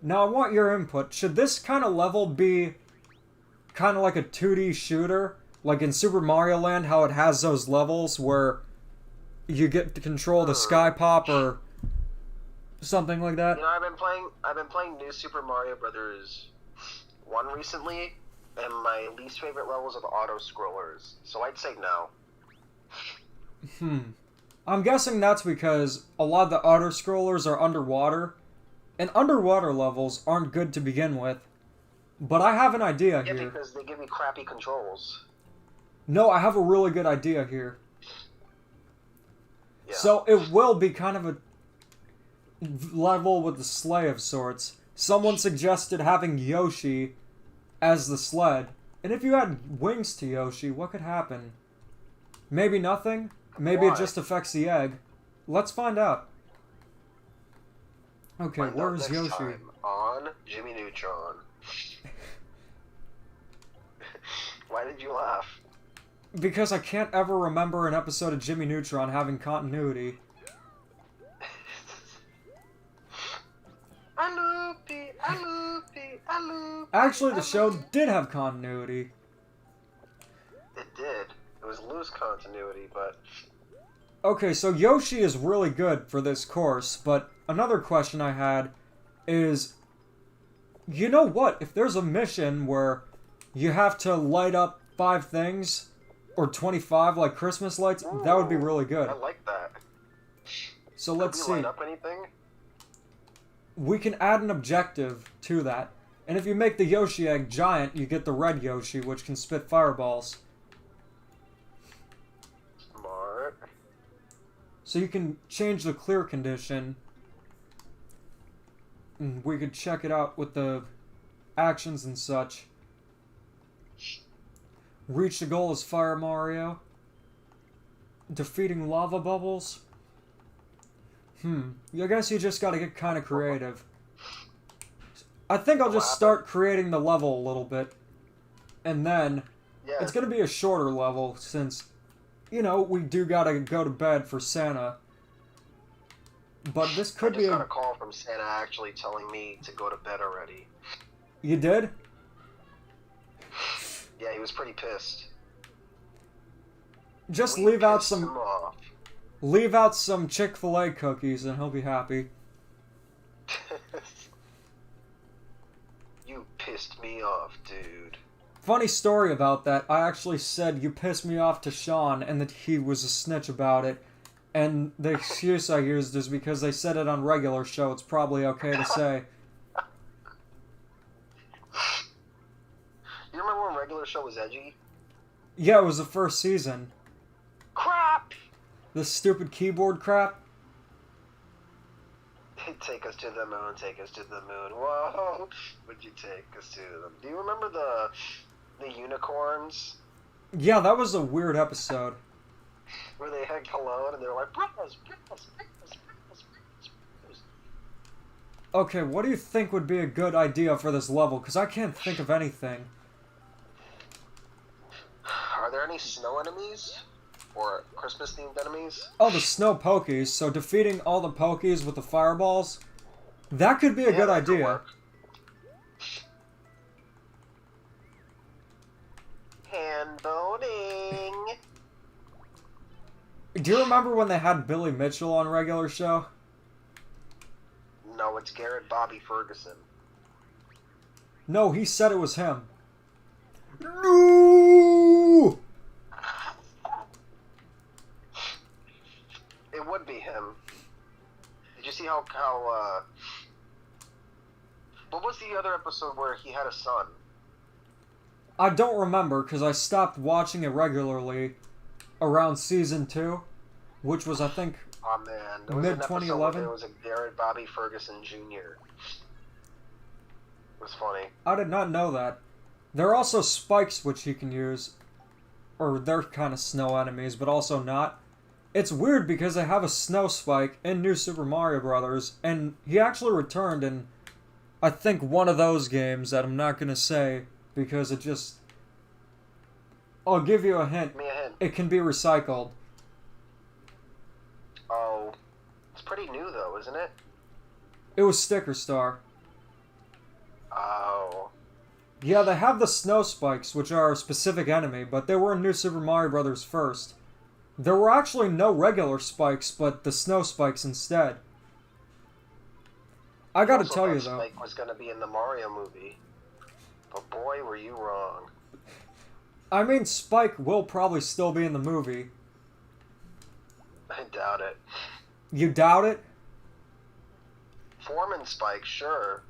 Now I want your input. Should this kind of level be kind of like a 2D shooter? Like in Super Mario Land, how it has those levels where you get to control the Sky Pop or something like that? You know, I've been playing New Super Mario Brothers 1 recently, and my least favorite levels are the auto-scrollers, so I'd say no. I'm guessing that's because a lot of the auto-scrollers are underwater, and underwater levels aren't good to begin with. But I have an idea here. Yeah, because they give me crappy controls. No, I have a really good idea here. Yeah. So it will be kind of a level with the sleigh of sorts. Someone suggested having Yoshi as the sled. And if you had wings to Yoshi, what could happen? Maybe nothing? Maybe Why? it just affects the egg. Let's find out. Okay, Find out where's next Yoshi? time on Jimmy Neutron. Why did you laugh? Because I can't ever remember an episode of Jimmy Neutron having continuity. Actually, the show did have continuity. It did. It was loose continuity, but... Okay, so Yoshi is really good for this course, but another question I had is... You know what? If there's a mission where you have to light up 5 things, or 25 like Christmas lights, Ooh, that would be really good. I like that. So let's see. Light up anything? We can add an objective to that. And if you make the Yoshi egg giant, you get the red Yoshi, which can spit fireballs. Smart. So you can change the clear condition. And we could check it out with the actions and such. Reach the goal as Fire Mario. Defeating lava bubbles. I guess you just gotta get kind of creative. I think I'll just start creating the level a little bit. And then, it's gonna be a shorter level since, you know, we do gotta go to bed for Santa. But this could be I just got a call from Santa actually telling me to go to bed already. You did? Yeah, he was pretty pissed. Just We leave out pissed him off. Leave out some Chick-fil-A cookies and he'll be happy. You pissed me off, dude. Funny story about that. I actually said you pissed me off to Sean and that he was a snitch about it. And the excuse I used is because they said it on regular show. It's probably okay to say. You remember when regular show was edgy? Yeah, it was the first season. Crap! The stupid keyboard crap. Take us to the moon, take us to the moon. Whoa! Would you take us to them? Do you remember the unicorns? Yeah, that was a weird episode. Where they had cologne and they were like, "Breakfast, breakfast, breakfast, breakfast, breakfast." Okay, what do you think would be a good idea for this level? Because I can't think of anything. Are there any snow enemies? Or Christmas-themed enemies? Oh, the snow pokies. So defeating all the pokies with the fireballs? That could be a good that could idea. work. Hand voting. Do you remember when they had Billy Mitchell on regular show? No, it's Garrett Bobby Ferguson. No, he said it was him. No! see how what was the other episode where he had a son? I don't remember because I stopped watching it regularly around season 2, which was I think Oh man, there was mid an episode 2011. where there was a Garrett Bobby Ferguson Jr. It was funny. I did not know that. There are also spikes which he can use, or they're kind of snow enemies, but also not. It's weird because they have a snow spike in New Super Mario Brothers, and he actually returned in, I think, one of those games that I'm not gonna say because it just. I'll give you a hint. Give me a hint. It can be recycled. Oh, it's pretty new though, isn't it? It was Sticker Star. Oh. Yeah, they have the snow spikes, which are a specific enemy, but they were in New Super Mario Brothers first. There were actually no regular spikes, but the snow spikes instead. I gotta tell you though. Spike was gonna be in the Mario movie, but boy, were you wrong. I mean, Spike will probably still be in the movie. I doubt it. You doubt it? Foreman Spike, sure.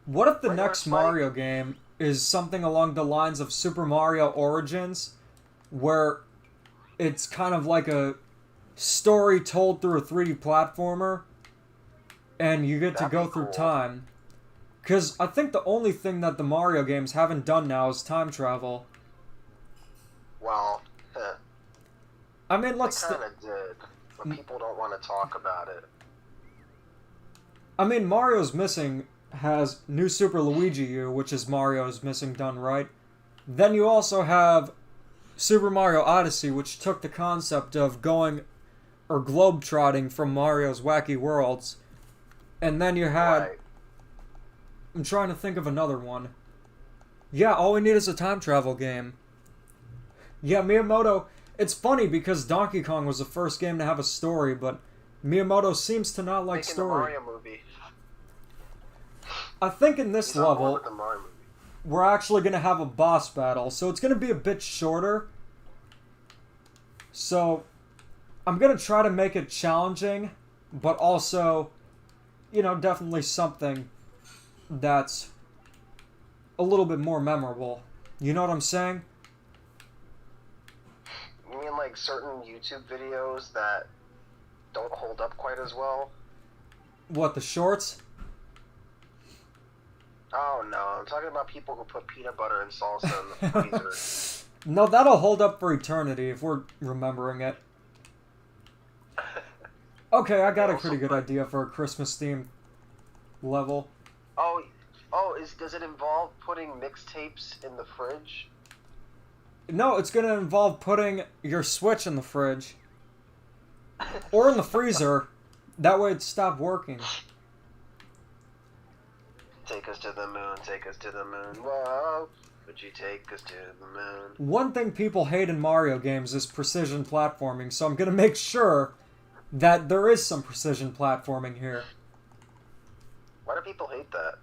What if the Regular next Spike? Mario game is something along the lines of Super Mario Origins, where it's kind of like a story told through a 3D platformer, and you get to That'd go be through cool. time? Because I think the only thing that the Mario games haven't done now is time travel. Well, I mean, they let's... kind of did, but people don't want to talk about it. I mean, Mario's Missing has New Super Luigi U, which is Mario's Missing done right. Then you also have Super Mario Odyssey, which took the concept of going or globetrotting from Mario's Wacky Worlds. And then you had... Right. I'm trying to think of another one. Yeah, all we need is a time travel game. Yeah, Miyamoto... It's funny because Donkey Kong was the first game to have a story, but Miyamoto seems to not like Making story. the Mario movie. I think in this He's on board level... with the Mario movie. we're actually going to have a boss battle, so it's going to be a bit shorter. So, I'm going to try to make it challenging, but also, you know, definitely something that's a little bit more memorable. You know what I'm saying? You mean like certain YouTube videos that don't hold up quite as well? What, the shorts? Oh no, I'm talking about people who put peanut butter and salsa in the freezer. No, that'll hold up for eternity if we're remembering it. Okay, I got a pretty good idea for a Christmas themed level. Oh, does it involve putting mixtapes in the fridge? No, it's going to involve putting your Switch in the fridge. Or in the freezer. That way it stopped working. Take us to the moon, take us to the moon. Whoa, would you take us to the moon? One thing people hate in Mario games is precision platforming, so I'm going to make sure that there is some precision platforming here. Why do people hate that?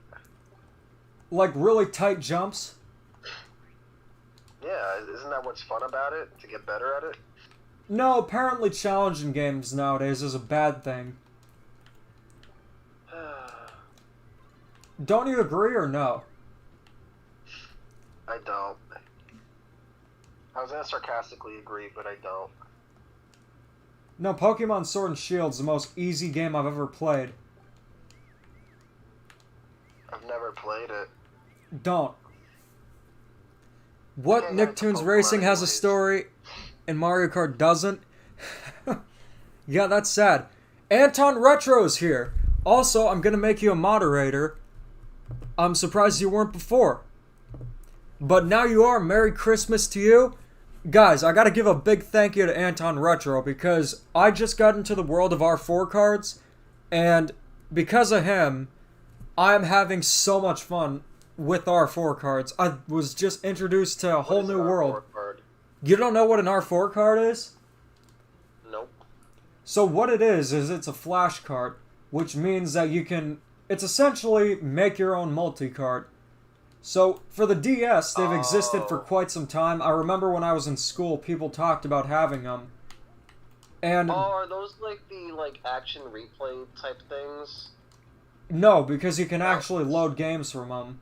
Like really tight jumps. Yeah, isn't that what's fun about it? To get better at it? No, apparently challenging games nowadays is a bad thing. Don't you agree or no? I don't. I was gonna sarcastically agree, but I don't. No, Pokemon Sword and Shield's the most easy game I've ever played. I've never played it. Don't. What Yeah, Nicktoons Pokemon Racing has a anyways. story and Mario Kart doesn't? Yeah, that's sad. Anton Retro's here. Also, I'm gonna make you a moderator. I'm surprised you weren't before. But now you are. Merry Christmas to you. Guys, I gotta give a big thank you to Anton Retro because I just got into the world of R4 cards, and because of him, I'm having so much fun with R4 cards. I was just introduced to a whole What is new an world. R4 card? You don't know what an R4 card is? Nope. So what it is it's a flash card, which means that you can, it's essentially make your own multi-card. So for the DS, they've existed for Oh. quite some time. I remember when I was in school, people talked about having them. And Oh, are those like the action replay type things? no, because you can No. actually load games from them.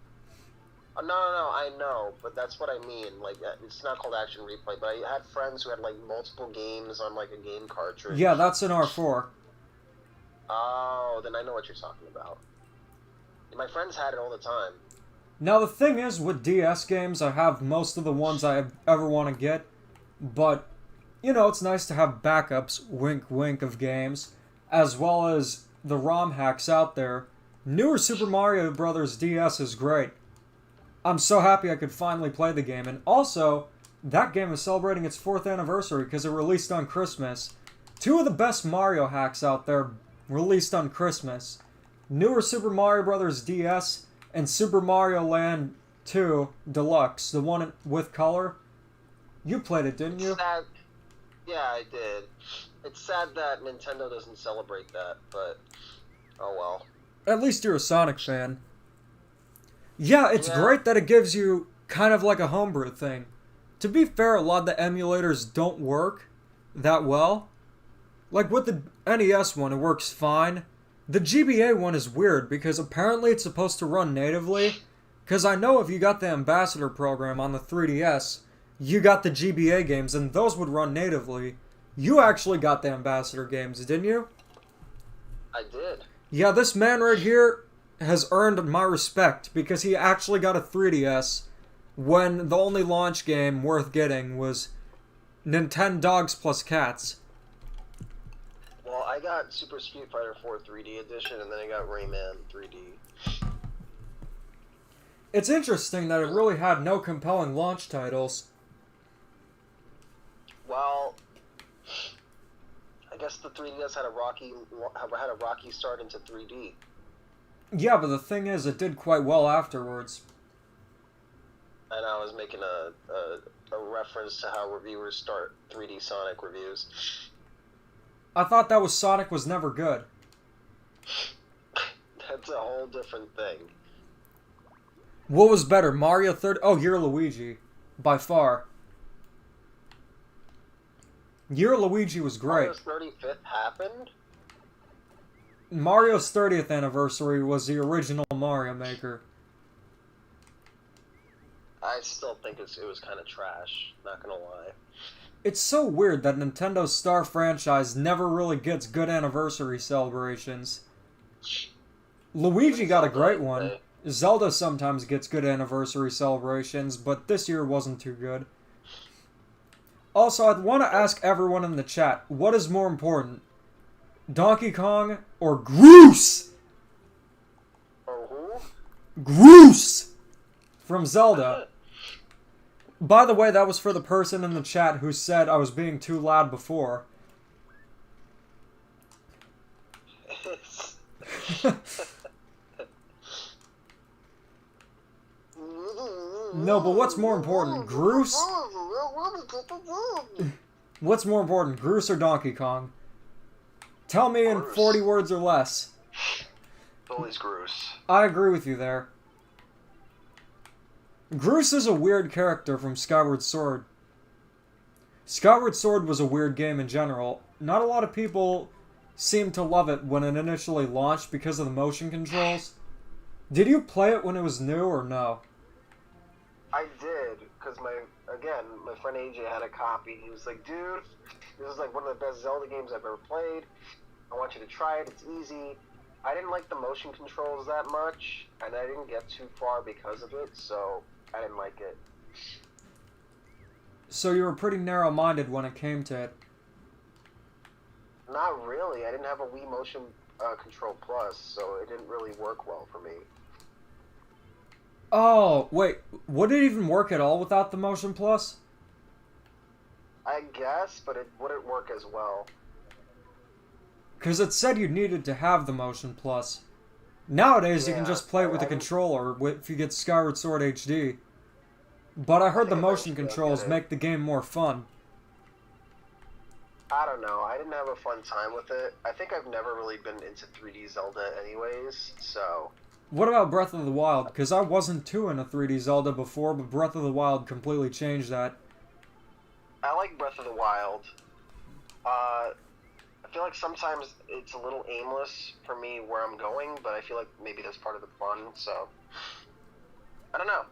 No, I know, but that's what I mean. Like, it's not called action replay, but I had friends who had multiple games on a game cartridge. Yeah, that's an R4. Oh, then I know what you're talking about. My friends had it all the time. Now the thing is, with DS games, I have most of the ones I ever want to get, but it's nice to have backups, wink wink, of games, as well as the ROM hacks out there. Newer Super Mario Bros. DS is great. I'm so happy I could finally play the game, and also, that game is celebrating its 4th anniversary because it released on Christmas. 2 of the best Mario hacks out there released on Christmas. Newer Super Mario Bros. DS and Super Mario Land 2 Deluxe, the one with color. You played it, didn't you? Sad. Yeah, I did. It's sad that Nintendo doesn't celebrate that, but oh well. At least you're a Sonic fan. Yeah, it's great that it gives you kind of like a homebrew thing. To be fair, a lot of the emulators don't work that well. Like with the NES one, it works fine. The GBA one is weird because apparently it's supposed to run natively. Because I know if you got the Ambassador program on the 3DS, you got the GBA games and those would run natively. You actually got the Ambassador games, didn't you? I did. Yeah, this man right here has earned my respect because he actually got a 3DS when the only launch game worth getting was Nintendo Dogs Plus Cats. Well, I got Super Street Fighter 4 3D edition, and then I got Rayman 3D. It's interesting that it really had no compelling launch titles. Well, I guess the 3DS had a rocky start into 3D. Yeah, but the thing is, it did quite well afterwards. And I was making a reference to how reviewers start 3D Sonic reviews. I thought that Sonic was never good. That's a whole different thing. What was better, Mario 30? Oh, You're Luigi. By far. You're Luigi was great. Mario's 35th happened? Mario's 30th anniversary was the original Mario Maker. I still think it was kind of trash, not gonna lie. It's so weird that Nintendo's star franchise never really gets good anniversary celebrations. Luigi got a great one. Zelda sometimes gets good anniversary celebrations, but this year wasn't too good. Also, I'd want to ask everyone in the chat, what is more important? Donkey Kong or Groose? Or who? Groose! From Zelda. By the way, that was for the person in the chat who said I was being too loud before. No, but what's more important, Groose? What's more important, Groose or Donkey Kong? Tell me in 40 words or less. Always Groose. I agree with you there. Groose is a weird character from Skyward Sword. Skyward Sword was a weird game in general. Not a lot of people seemed to love it when it initially launched because of the motion controls. Did you play it when it was new or no? I did, because my friend AJ had a copy. He was like, dude, this is one of the best Zelda games I've ever played. I want you to try it, it's easy. I didn't like the motion controls that much, and I didn't get too far because of it, so I didn't like it. So you were pretty narrow-minded when it came to it. Not really. I didn't have a Wii Motion Control Plus, so it didn't really work well for me. Oh, wait. Would it even work at all without the Motion Plus? I guess, but it wouldn't work as well. Because it said you needed to have the Motion Plus. Nowadays, you can just play it with a controller if you get Skyward Sword HD. But I heard the motion controls make the game more fun. I don't know. I didn't have a fun time with it. I think I've never really been into 3D Zelda anyways, so... What about Breath of the Wild? Because I wasn't too into 3D Zelda before, but Breath of the Wild completely changed that. I like Breath of the Wild. feel like sometimes it's a little aimless for me where I'm going, but I feel like maybe that's part of the fun, so... I don't know.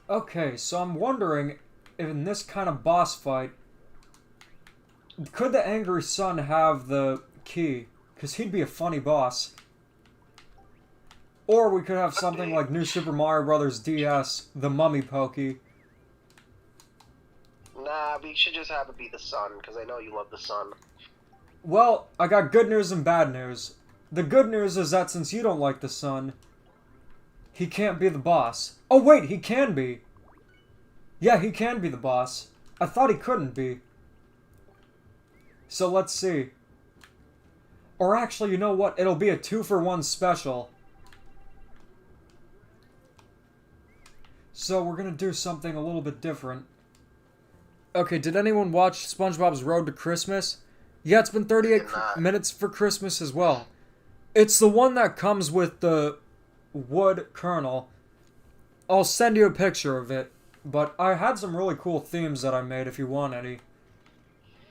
Okay, so I'm wondering, if in this kind of boss fight, could the Angry Sun have the key? Because he'd be a funny boss. Or we could have something like New Super Mario Bros. DS, the Mummy Pokey. Nah, we should just have it be the sun, because I know you love the sun. Well, I got good news and bad news. The good news is that since you don't like the sun, he can't be the boss. Oh wait, he can be. Yeah, he can be the boss. I thought he couldn't be. So let's see. Or actually, you know what? It'll be a 2-for-1 special. So we're gonna do something a little bit different. Okay, did anyone watch SpongeBob's Road to Christmas? Yeah, it's been 38 minutes for Christmas as well. It's the one that comes with the wood kernel. I'll send you a picture of it, but I had some really cool themes that I made if you want any.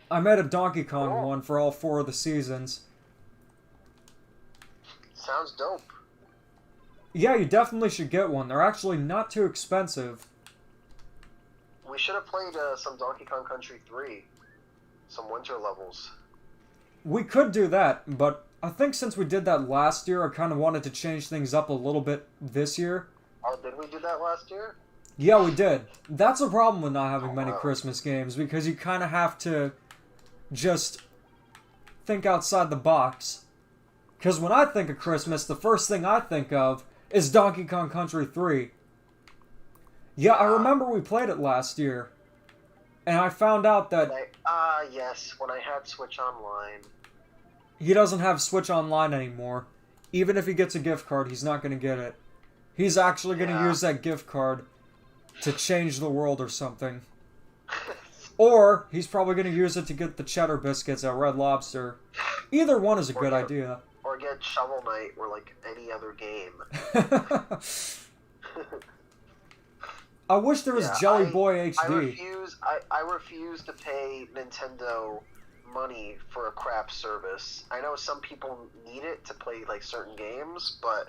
I made a Donkey Kong one for all 4 of the seasons. Sounds dope. Yeah, you definitely should get one. They're actually not too expensive. We should have played some Donkey Kong Country 3. Some winter levels. We could do that, but I think since we did that last year, I kind of wanted to change things up a little bit this year. Oh, did we do that last year? Yeah, we did. That's a problem with not having many Christmas games, because you kind of have to just think outside the box. Because when I think of Christmas, the first thing I think of is Donkey Kong Country 3. Yeah, I remember we played it last year. And I found out that... yes, when I had Switch Online. He doesn't have Switch Online anymore. Even if he gets a gift card, he's not going to get it. He's actually going to use that gift card to change the world or something. Or, he's probably going to use it to get the cheddar biscuits at Red Lobster. Either one is a good idea. Or get Shovel Knight or, like, any other game. I wish there was Jelly Boy HD. I refuse to pay Nintendo money for a crap service. I know some people need it to play, like, certain games, but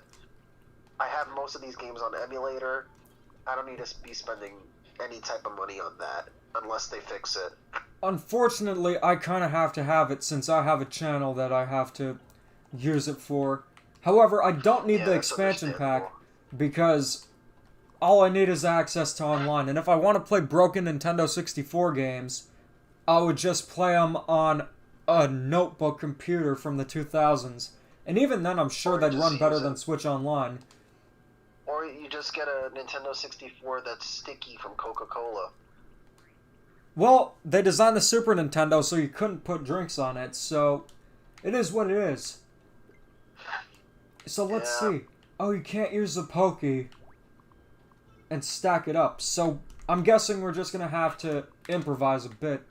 I have most of these games on emulator. I don't need to be spending any type of money on that unless they fix it. Unfortunately, I kind of have to have it since I have a channel that I have to use it for. However, I don't need the expansion pack because all I need is access to online. And if I want to play broken Nintendo 64 games, I would just play them on a notebook computer from the 2000s. And even then, I'm sure they'd run better than Switch Online. Or you just get a Nintendo 64 that's sticky from Coca-Cola. Well, they designed the Super Nintendo so you couldn't put drinks on it, so it is what it is. So let's see. Oh, you can't use the Pokey and stack it up. So I'm guessing we're just going to have to improvise a bit.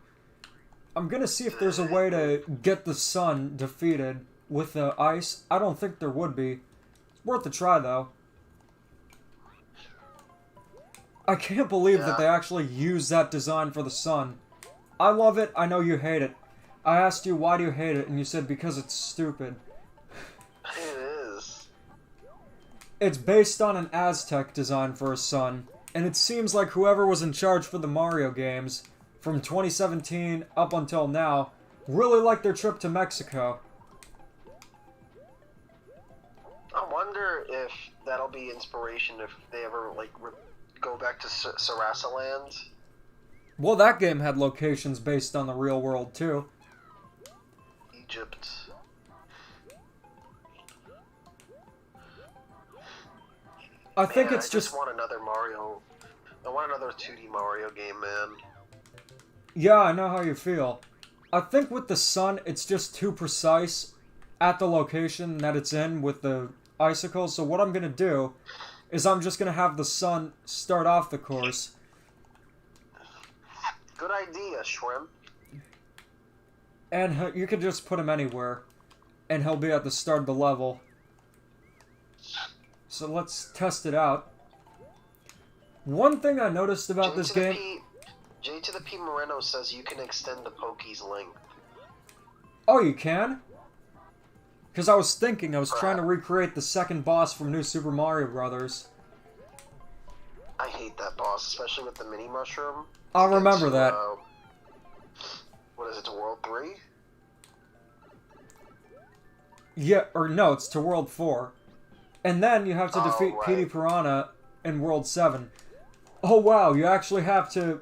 I'm going to see if there's a way to get the sun defeated with the ice. I don't think there would be. It's worth a try, though. I can't believe that they actually used that design for the sun. I love it. I know you hate it. I asked you, why do you hate it? And you said, because it's stupid. It is. It's based on an Aztec design for a sun. And it seems like whoever was in charge for the Mario games, from 2017 up until now, really liked their trip to Mexico. I wonder if that'll be inspiration if they ever, like, go back to Sarasa Land. Well, that game had locations based on the real world, too. Egypt. I think it's just... I just want another Mario... I want another 2D Mario game, man. Yeah, I know how you feel. I think with the sun, it's just too precise at the location that it's in with the icicles. So what I'm going to do is I'm just going to have the sun start off the course. Good idea, Shrimp. And you can just put him anywhere. And he'll be at the start of the level. So let's test it out. One thing I noticed about this game... J to the P Moreno says you can extend the Pokey's length. Oh, you can? Because I was thinking, I was trying to recreate the second boss from New Super Mario Bros. I hate that boss, especially with the mini mushroom. I'll remember that. What is it, to World 3? Yeah, or no, it's to World 4. And then you have to defeat Petey Piranha in World 7. Oh wow, you actually have to...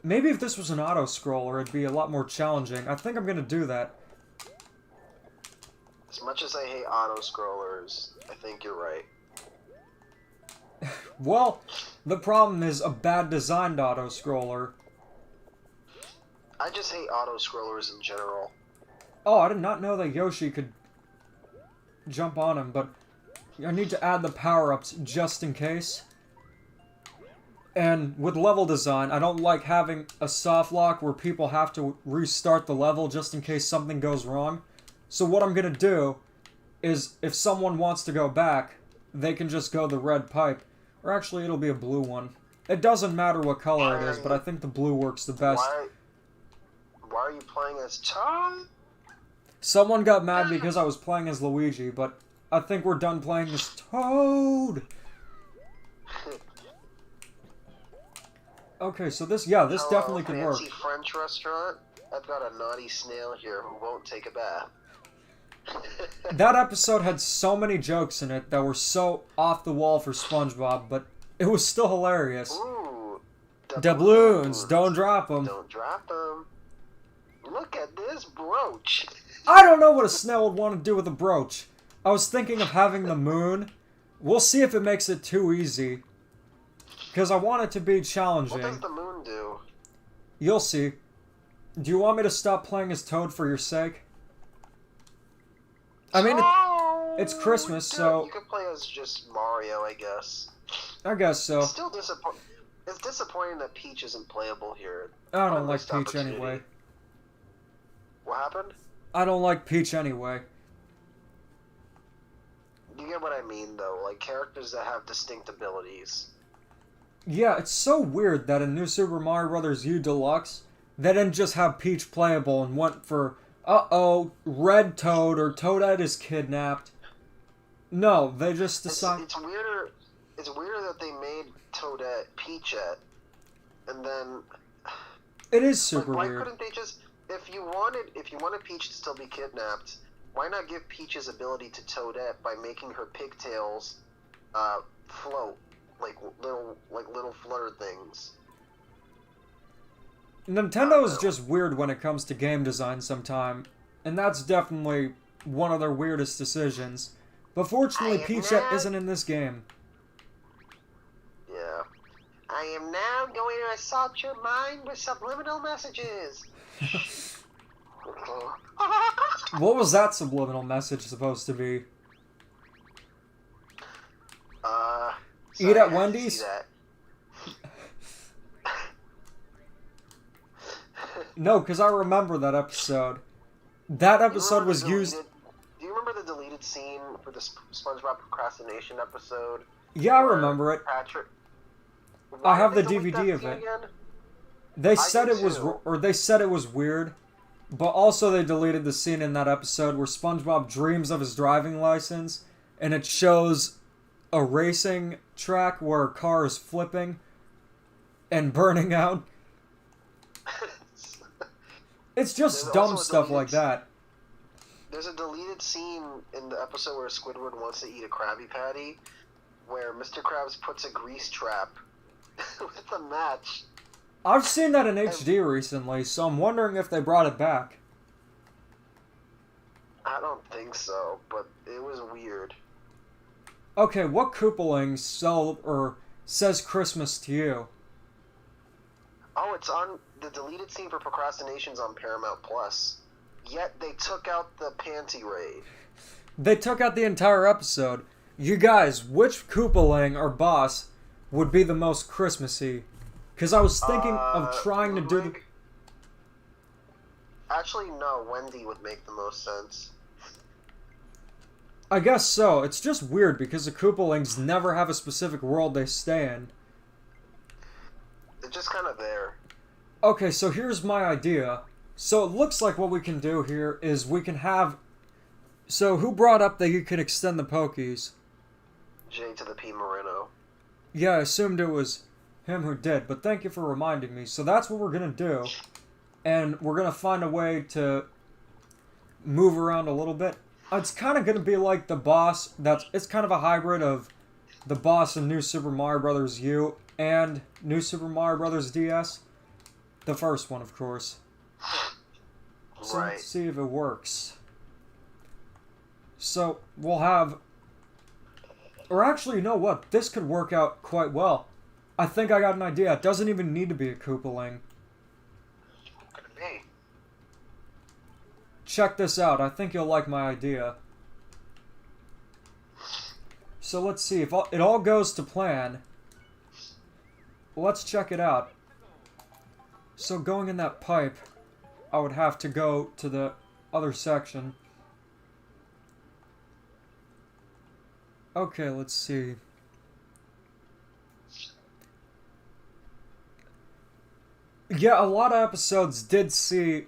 Maybe if this was an auto-scroller, it'd be a lot more challenging. I think I'm gonna do that. As much as I hate auto-scrollers, I think you're right. Well, the problem is a bad designed auto-scroller. I just hate auto-scrollers in general. Oh, I did not know that Yoshi could jump on him, but I need to add the power-ups just in case. And with level design, I don't like having a soft lock where people have to restart the level just in case something goes wrong. So what I'm gonna do is, if someone wants to go back, they can just go the red pipe. Or actually, it'll be a blue one. It doesn't matter what color it is, but I think the blue works the best. Why are you playing as Toad? Someone got mad because I was playing as Luigi, but I think we're done playing as Toad. Okay, so this definitely could work. Fancy French restaurant? I've got a naughty snail here who won't take a bath. That episode had so many jokes in it that were so off the wall for SpongeBob, but it was still hilarious. Ooh, doubloons, don't drop them. Don't drop them. Look at this brooch. I don't know what a snail would want to do with a brooch. I was thinking of having the moon. We'll see if it makes it too easy. Because I want it to be challenging. What does the moon do? You'll see. Do you want me to stop playing as Toad for your sake? I mean, it's Christmas, so... You could play as just Mario, I guess. I guess so. It's still It's disappointing that Peach isn't playable here. I don't like Peach anyway. What happened? I don't like Peach anyway. You get what I mean, though. Like, characters that have distinct abilities. Yeah, it's so weird that in New Super Mario Bros. U Deluxe, they didn't just have Peach playable and went for, Red Toad or Toadette is kidnapped. No, they just decided... It's weirder that they made Toadette Peachette, and then... It is super why weird. Why couldn't they just... If you wanted Peach to still be kidnapped, why not give Peach's ability to Toadette by making her pigtails, float? Like little flutter things. Nintendo is just weird when it comes to game design sometime, and that's definitely one of their weirdest decisions. But fortunately, Peachette isn't in this game. Yeah. I am now going to assault your mind with subliminal messages. What was that subliminal message supposed to be? Sorry, eat at Wendy's? No, because I remember that episode. That episode was used... Do you remember the deleted scene for the SpongeBob procrastination episode? Yeah, I remember it. Patrick... I have the DVD of it. They said it was... Or they said it was weird. But also they deleted the scene in that episode where SpongeBob dreams of his driving license. And it shows a racing track where a car is flipping and burning out. It's just dumb stuff like that. There's a deleted scene in the episode where Squidward wants to eat a Krabby Patty, where Mr. Krabs puts a grease trap with a match. I've seen that in HD recently, so I'm wondering if they brought it back. I don't think so, but it was weird. Okay, what Koopaling says Christmas to you? Oh, it's on the deleted scene for Procrastination's on Paramount Plus. Yet they took out the panty raid. They took out the entire episode. You guys, which Koopaling or boss would be the most Christmassy? Because I was thinking of trying to do the... Actually, no, Wendy would make the most sense. I guess so. It's just weird because the Koopalings never have a specific world they stay in. They're just kind of there. Okay, so here's my idea. So it looks like what we can do here is we can have... So who brought up that you could extend the Pokies? J to the P Moreno. Yeah, I assumed it was him who did, but thank you for reminding me. So that's what we're going to do. And we're going to find a way to move around a little bit. It's kind of going to be like the boss. It's kind of a hybrid of the boss in New Super Mario Bros. U and New Super Mario Bros. DS. The first one, of course. So Right. let's see if it works. So we'll have... Or actually, you know what? This could work out quite well. I think I got an idea. It doesn't even need to be a Koopaling. Could it be? Check this out. I think you'll like my idea. So let's see. If it all goes to plan, let's check it out. So going in that pipe, I would have to go to the other section. Okay, let's see. Yeah, a lot of episodes did see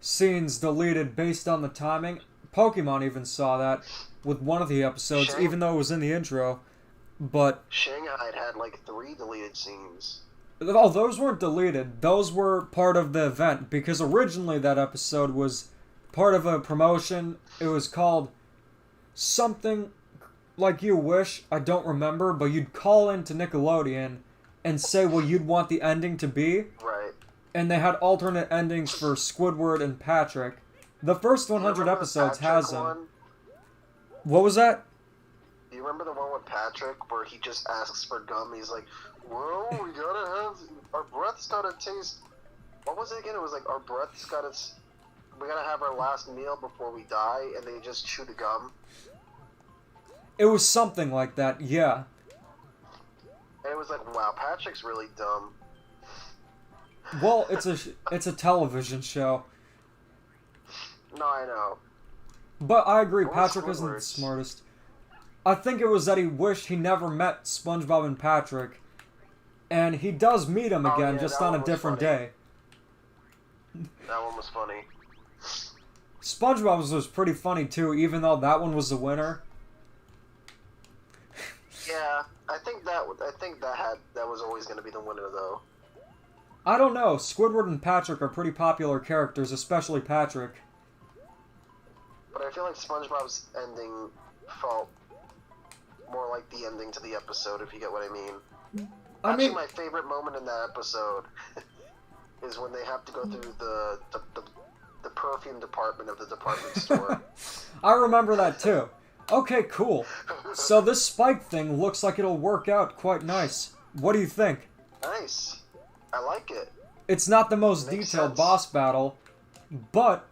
scenes deleted based on the timing. Pokemon even saw that with one of the episodes, even though it was in the intro. But Shanghai had like 3 deleted scenes. oh, those weren't deleted. Those were part of the event because originally that episode was part of a promotion. It was called something like You Wish. I don't remember, but you'd call into Nickelodeon and say what you'd want the ending to be. Right. And they had alternate endings for Squidward and Patrick. The first 100 episodes has them. One? What was that? Do you remember the one with Patrick where he just asks for gum? He's like, "Well, we gotta have our breath's gotta taste." What was it again? It was like our breath's gotta. We gotta have our last meal before we die, and they just chew the gum. It was something like that. Yeah. And it was like, wow, Patrick's really dumb. Well, it's a television show. No, I know. But I agree, Or Patrick isn't the Squidward. smartest. I think it was that he wished he never met SpongeBob and Patrick. And he does meet him Oh, again, yeah, just that on a one was different funny. day. That one was funny. SpongeBob's was pretty funny too, even though that one was the winner. Yeah, I think that was always gonna be the winner though. I don't know, Squidward and Patrick are pretty popular characters, especially Patrick. But I feel like SpongeBob's ending felt more like the ending to the episode, if you get what I mean. Actually, my favorite moment in that episode is when they have to go through the perfume department of the department store. I remember that too. Okay, cool. So this spike thing looks like it'll work out quite nice. What do you think? Nice. I like it. It's not the most Makes detailed sense. boss battle, but...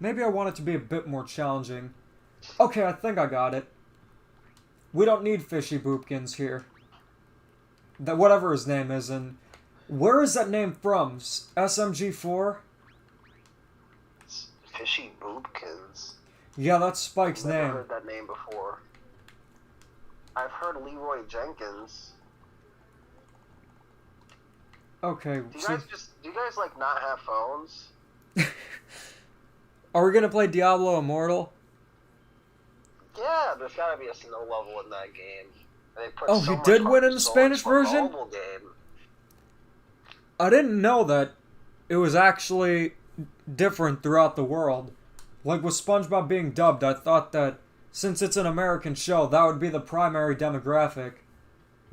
Maybe I want it to be a bit more challenging. Okay, I think I got it. We don't need Fishy Boopkins here. That whatever his name is, and... Where is that name from? SMG4? Fishy Boobkins. Yeah, that's Spike's Never name. heard that name before. I've heard Leroy Jenkins. Okay, Do you guys like not have phones? Are we gonna play Diablo Immortal? Yeah, there's gotta be a snow level in that game. They put Oh, so he much did win more- in the so Spanish much more version? mobile game. I didn't know that it was actually different throughout the world. Like with SpongeBob being dubbed, I thought that since it's an American show, that would be the primary demographic.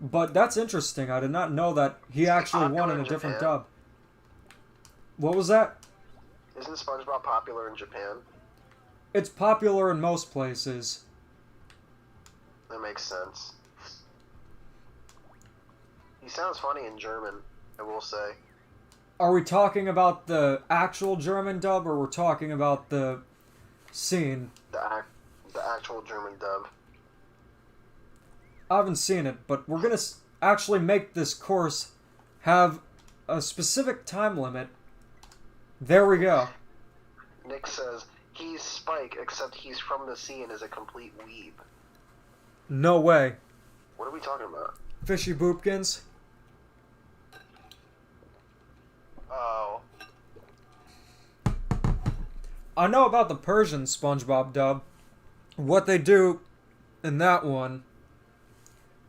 But that's interesting. I did not know that he actually won popular in a in different Japan? dub. What was that? Isn't SpongeBob popular in Japan? It's popular in most places. That makes sense. He sounds funny in German, I will say. Are we talking about the actual German dub, or we're talking about the scene? The actual German dub. I haven't seen it, but we're gonna actually make this course have a specific time limit. There we go. Nick says, he's Spike, except he's from the sea and is a complete weeb. No way. What are we talking about? Fishy Boopkins? Oh. I know about the Persian SpongeBob dub. What they do in that one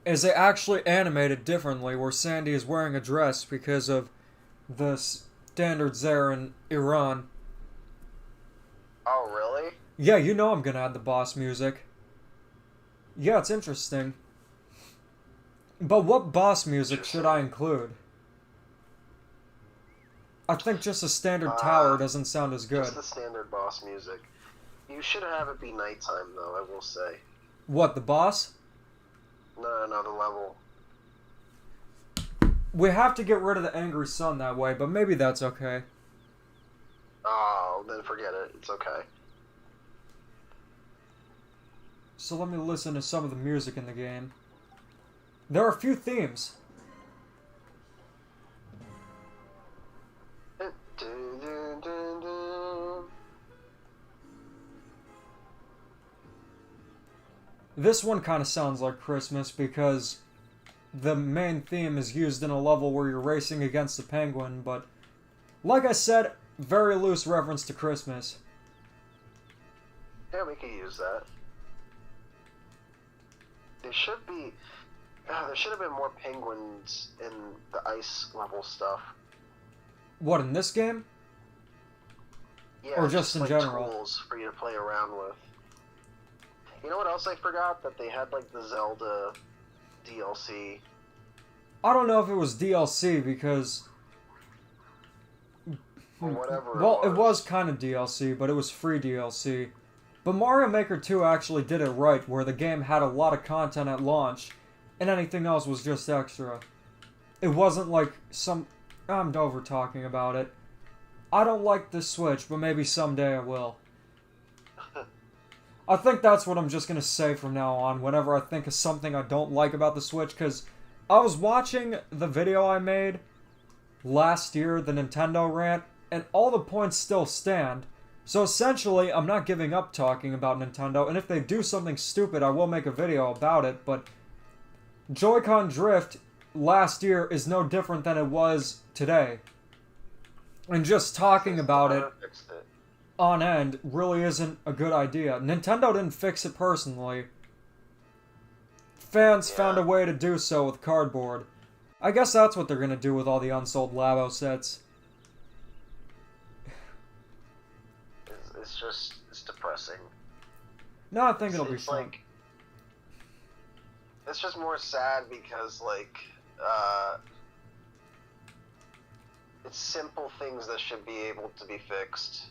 is they actually animate it differently, where Sandy is wearing a dress because of the standards there in Iran. Oh, really? Yeah, you know I'm gonna add the boss music. Yeah, it's interesting. But what boss music should I include? I think just a standard tower doesn't sound as good. Just the standard boss music. You should have it be nighttime, though, I will say. What, the boss? No, the level. We have to get rid of the angry sun that way, but maybe that's okay. Oh, then forget it. It's okay. So let me listen to some of the music in the game. There are a few themes. This one kind of sounds like Christmas because the main theme is used in a level where you're racing against a penguin, but like I said, very loose reference to Christmas. Yeah, we could use that. There should be... there should have been more penguins in the ice level stuff. What, in this game? Yeah, or just in like general? Tools for you to play around with. You know what else I forgot? That they had like the Zelda DLC. I don't know if it was DLC because... Or whatever. Well, it was kind of DLC, but it was free DLC. But Mario Maker 2 actually did it right, where the game had a lot of content at launch, and anything else was just extra. It wasn't like some... I'm over talking about it. I don't like the Switch, but maybe someday I will. I think that's what I'm just gonna say from now on, whenever I think of something I don't like about the Switch, because I was watching the video I made last year, the Nintendo rant, and all the points still stand. So essentially, I'm not giving up talking about Nintendo, and if they do something stupid, I will make a video about it, but Joy-Con Drift last year is no different than it was today. And just talking about it on end really isn't a good idea. Nintendo didn't fix it personally. Fans found a way to do so with cardboard. I guess that's what they're gonna do with all the unsold Labo sets. It's depressing. No, I think it'll be fun. Like, it's just more sad because, like, it's simple things that should be able to be fixed.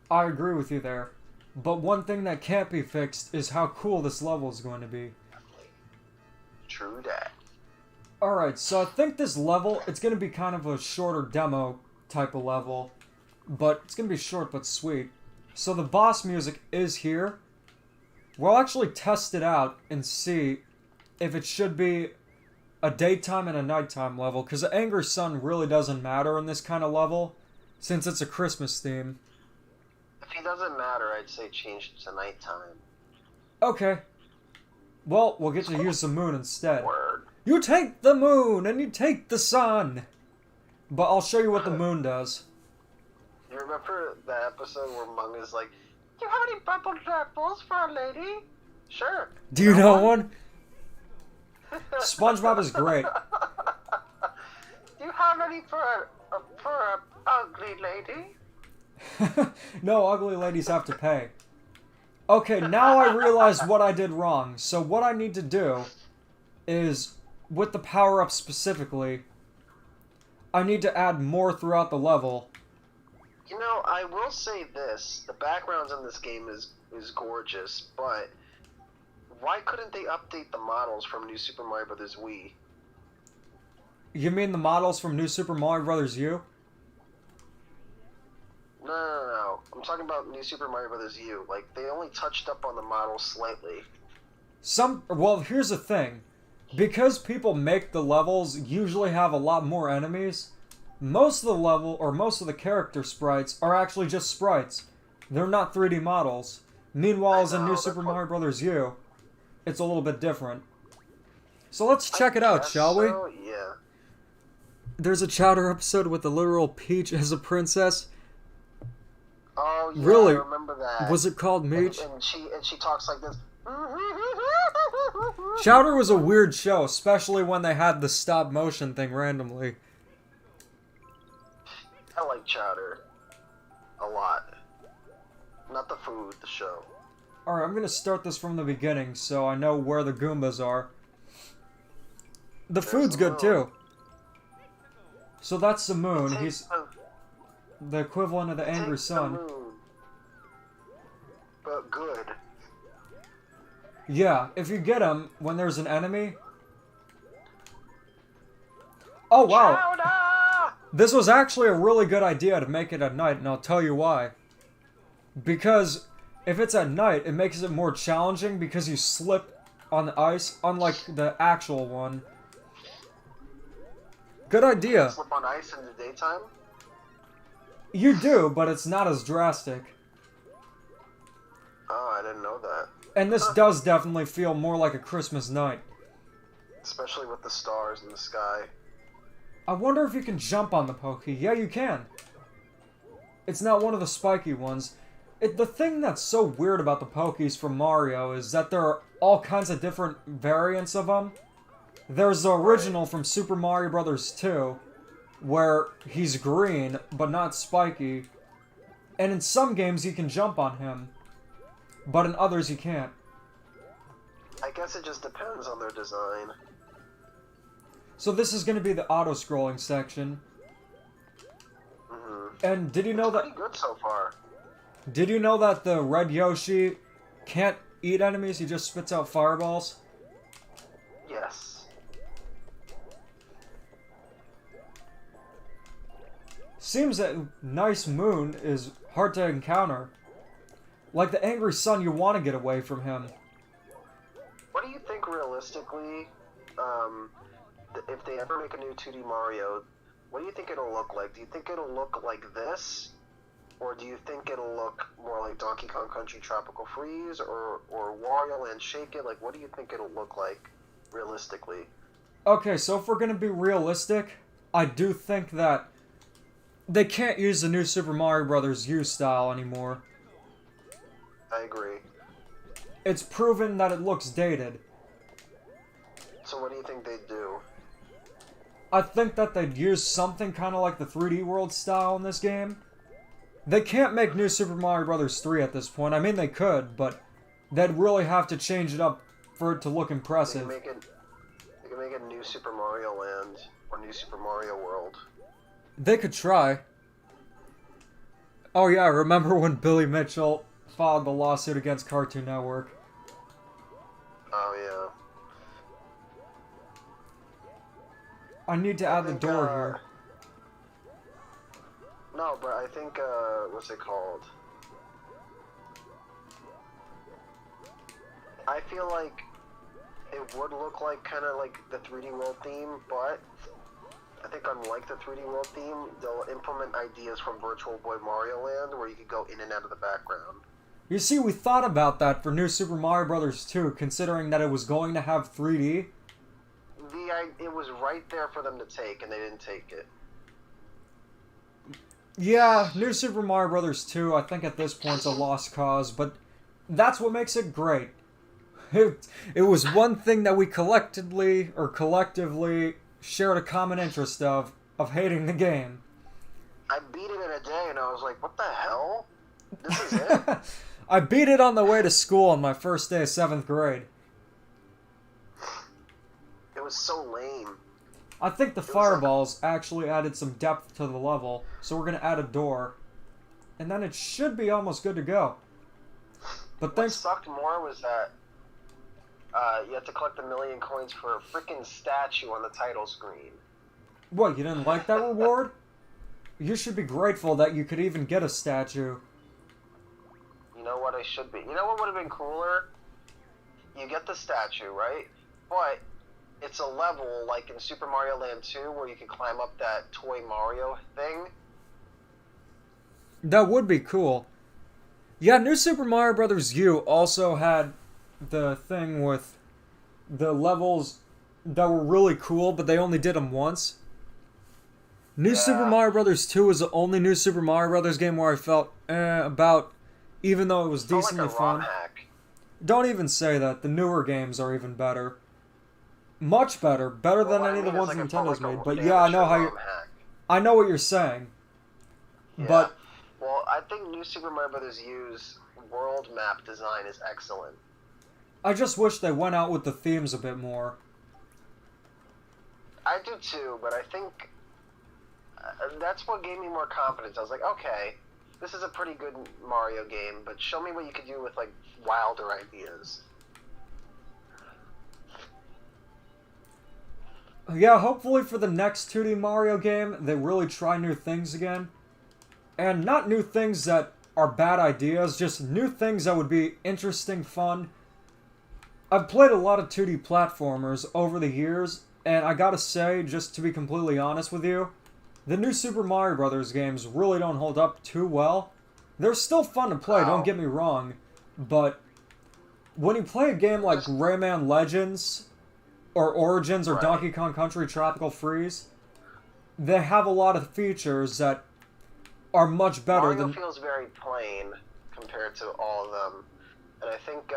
I agree with you there. But one thing that can't be fixed is how cool this level is going to be. True that. Alright, so I think this level, it's going to be kind of a shorter demo type of level. But it's going to be short but sweet. So the boss music is here. We'll actually test it out and see if it should be a daytime and a nighttime level. Because the Angry Sun really doesn't matter in this kind of level, since it's a Christmas theme. If he doesn't matter, I'd say change it to nighttime. Okay. Well, we'll get to use the moon instead. Word. You take the moon and you take the sun. But I'll show you what the moon does. You remember that episode where Mung is like, "Do you have any bubble apples for a lady?" Sure. Do you know one? SpongeBob is great. Do you have any for a ugly lady? No, ugly ladies have to pay. Okay, now I realize what I did wrong. So what I need to do is, with the power-up specifically, I need to add more throughout the level. You know, I will say this. The backgrounds in this game is gorgeous, but why couldn't they update the models from New Super Mario Bros. Wii? You mean the models from New Super Mario Bros. U? No. I'm talking about New Super Mario Bros. U. Like, they only touched up on the models slightly. Well, here's the thing. Because people make the levels usually have a lot more enemies, most of the character sprites are actually just sprites. They're not 3D models. Meanwhile, as in New Super Mario Bros. U, it's a little bit different. So let's check it out, shall we? Yeah. There's a Chowder episode with the literal Peach as a princess. Oh yeah, I Really? remember that. Was it called Meech? And she talks like this. Chowder was a weird show, especially when they had the stop motion thing randomly. I like Chowder a lot. Not the food, the show. Alright, I'm gonna start this from the beginning so I know where the Goombas are. The food's good too. So that's the moon. He's the equivalent of the angry sun. But good. Yeah, if you get him when there's an enemy. Oh wow. Chowder! This was actually a really good idea to make it at night, and I'll tell you why. Because if it's at night, it makes it more challenging because you slip on the ice, unlike the actual one. Good idea. Slip on ice in the daytime? You do, but it's not as drastic. Oh, I didn't know that. And this does definitely feel more like a Christmas night. Especially with the stars in the sky. I wonder if you can jump on the Pokey. Yeah, you can. It's not one of the spiky ones. The thing that's so weird about the Pokies from Mario is that there are all kinds of different variants of them. There's the original from Super Mario Bros. 2, where he's green, but not spiky. And in some games you can jump on him, but in others you can't. I guess it just depends on their design. So this is going to be the auto-scrolling section. And did you know that... Pretty good so far. Did you know that the red Yoshi can't eat enemies? He just spits out fireballs? Yes. Seems that nice moon is hard to encounter. Like the angry sun, you want to get away from him. What do you think realistically, if they ever make a new 2D Mario, what do you think it'll look like? Do you think it'll look like this? Or do you think it'll look more like Donkey Kong Country Tropical Freeze or Wario Land Shake It? Like, what do you think it'll look like realistically? Okay, so if we're going to be realistic, I do think that they can't use the new Super Mario Bros. U style anymore. I agree. It's proven that it looks dated. So what do you think they'd do? I think that they'd use something kind of like the 3D World style in this game. They can't make new Super Mario Bros. 3 at this point. I mean, they could, but they'd really have to change it up for it to look impressive. They can make a new Super Mario Land or new Super Mario World. They could try. Oh yeah, remember when Billy Mitchell filed the lawsuit against Cartoon Network? Oh I need to add the door here. No, but I think, what's it called? I feel like it would look like kind of like the 3D World theme, but I think unlike the 3D World theme, they'll implement ideas from Virtual Boy Mario Land where you could go in and out of the background. You see, we thought about that for New Super Mario Bros. 2, considering that it was going to have 3D. It was right there for them to take, and they didn't take it. Yeah, New Super Mario Bros. 2, I think at this point, is a lost cause, but that's what makes it great. It was one thing that we collectively shared a common interest of hating the game. I beat it in a day, and I was like, what the hell? This is it? I beat it on the way to school on my first day of 7th grade. It was so lame. I think the fireballs actually added some depth to the level, so we're going to add a door. And then it should be almost good to go. But What sucked more was that you had to collect 1,000,000 coins for a freaking statue on the title screen. What, you didn't like that reward? You should be grateful that you could even get a statue. You know what I should be? You know what would have been cooler? You get the statue, right? But it's a level like in Super Mario Land 2 where you can climb up that toy Mario thing. That would be cool. Yeah, New Super Mario Bros. U also had the thing with the levels that were really cool, but they only did them once. New Super Yeah. Mario Brothers 2 was the only New Super Mario Brothers game where I felt about, even though it was Felt like decently a ROM fun. hack. Don't even say that. The newer games are even better. Much better. Better Well, than what I any of the mean is ones like it felt Nintendo's like made. an But yeah, I amateur know how you. ROM hack. I know what you're saying. Yeah. But Well, I think New Super Mario Brothers U's world map design is excellent. I just wish they went out with the themes a bit more. I do too, but I think that's what gave me more confidence. I was like, okay, this is a pretty good Mario game, but show me what you could do with like wilder ideas. Yeah, hopefully for the next 2D Mario game, they really try new things again. And not new things that are bad ideas, just new things that would be interesting, fun. I've played a lot of 2D platformers over the years, and I gotta say, just to be completely honest with you, the new Super Mario Brothers games really don't hold up too well. They're still fun to play, don't get me wrong, but when you play a game like Rayman Legends, or Origins, or Right. Donkey Kong Country Tropical Freeze, they have a lot of features that are much better Mario than... feels very plain compared to all of them, and I think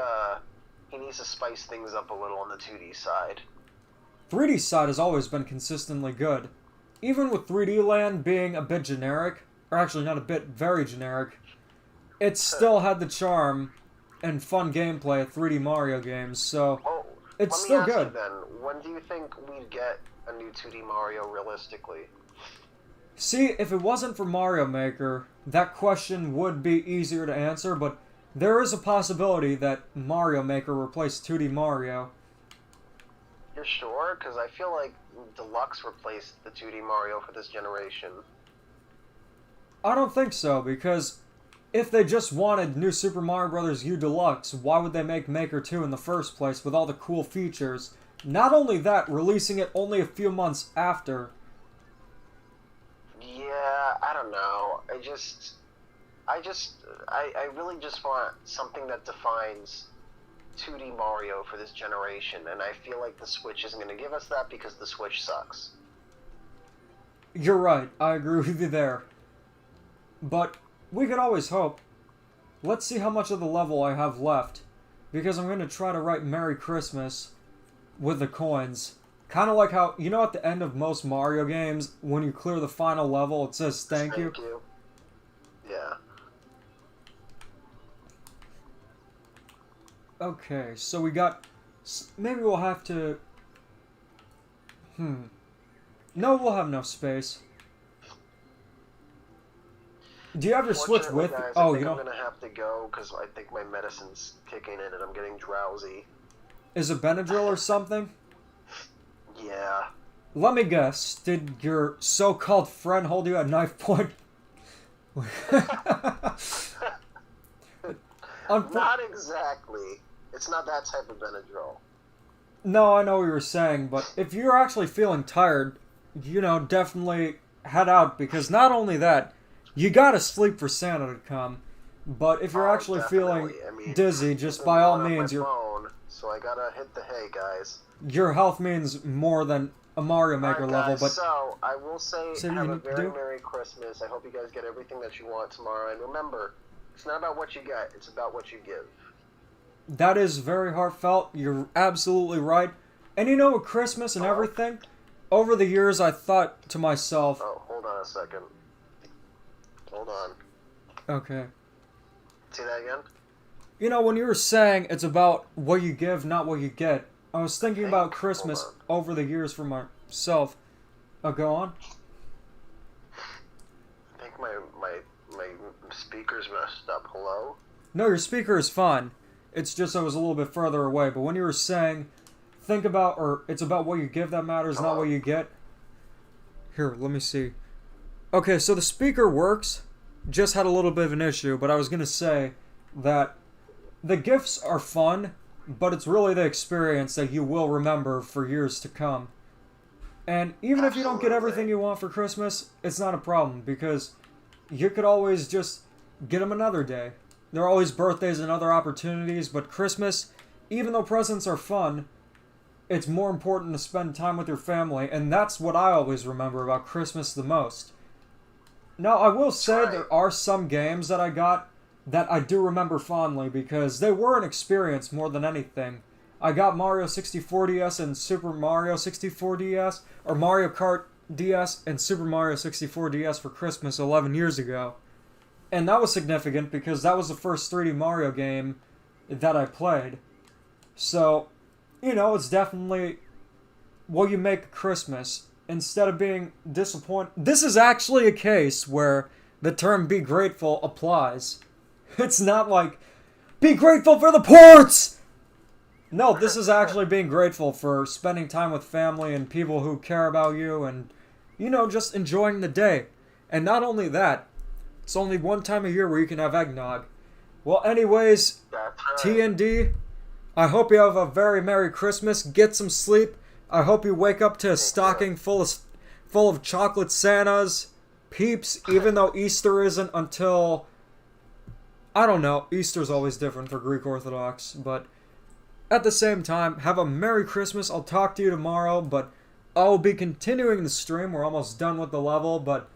he needs to spice things up a little on the 2D side. 3D side has always been consistently good. Even with 3D Land being a bit generic, or actually not a bit, very generic, it still had the charm and fun gameplay of 3D Mario games, so Well, it's let me still ask good. you then, when do you think we'd get a new 2D Mario realistically? See, if it wasn't for Mario Maker, that question would be easier to answer, but there is a possibility that Mario Maker replaced 2D Mario. You're sure? Because I feel like Deluxe replaced the 2D Mario for this generation. I don't think so, because if they just wanted New Super Mario Bros. U Deluxe, why would they make Maker 2 in the first place with all the cool features? Not only that, releasing it only a few months after. Yeah, I don't know. I really just want something that defines 2D Mario for this generation, and I feel like the Switch isn't going to give us that because the Switch sucks. You're right, I agree with you there. But we could always hope. Let's see how much of the level I have left, because I'm going to try to write Merry Christmas with the coins. Kind of like how, you know, at the end of most Mario games, when you clear the final level, it says thank you. Yeah. Okay, so we got... Maybe we'll have to... No, we'll have no space. Do you have your Switch with... Guys, oh, I think you I'm don't... going to have to go because I think my medicine's kicking in and I'm getting drowsy. Is it Benadryl or something? Yeah. Let me guess. Did your so-called friend hold you at knife point? Not exactly. It's not that type of Benadryl. No, I know what you were saying, but if you're actually feeling tired, you know, definitely head out, because not only that, you gotta sleep for Santa to come. But if you're actually feeling dizzy, just by all means, so I gotta hit the hay, guys. Your health means more than a Mario Maker level, but... So, I will say have a very do? Merry Christmas. I hope you guys get everything that you want tomorrow. And remember, it's not about what you get, it's about what you give. That is very heartfelt. You're absolutely right. And you know, with Christmas and everything, over the years I thought to myself... Oh, hold on a second. Hold on. Okay. See that again? You know, when you were saying it's about what you give, not what you get, I was thinking about Christmas over the years for myself. Go on. I think my speaker's messed up. Hello? No, your speaker is fine. It's just I was a little bit further away. But when you were saying, think about, or it's about what you give that matters, not what you get. Here, let me see. Okay, so the speaker works. Just had a little bit of an issue, but I was going to say that the gifts are fun, but it's really the experience that you will remember for years to come. And even if you don't get everything you want for Christmas, it's not a problem, because you could always just get them another day. There are always birthdays and other opportunities, but Christmas, even though presents are fun, it's more important to spend time with your family, and that's what I always remember about Christmas the most. Now, I will say there are some games that I got that I do remember fondly because they were an experience more than anything. I got Mario 64 DS and Super Mario 64 DS, or Mario Kart DS and Super Mario 64 DS for Christmas 11 years ago. And that was significant because that was the first 3D Mario game that I played. So, it's definitely what you make Christmas. Instead of being disappointed, this is actually a case where the term be grateful applies. It's not like, be grateful for the ports! No, this is actually being grateful for spending time with family and people who care about you and, just enjoying the day. And not only that, it's only one time a year where you can have eggnog. Well, anyways, TND, I hope you have a very Merry Christmas. Get some sleep. I hope you wake up to a stocking full of chocolate Santas, Peeps, even though Easter isn't until... I don't know, Easter's always different for Greek Orthodox, but at the same time, have a Merry Christmas. I'll talk to you tomorrow, but I'll be continuing the stream. We're almost done with the level, but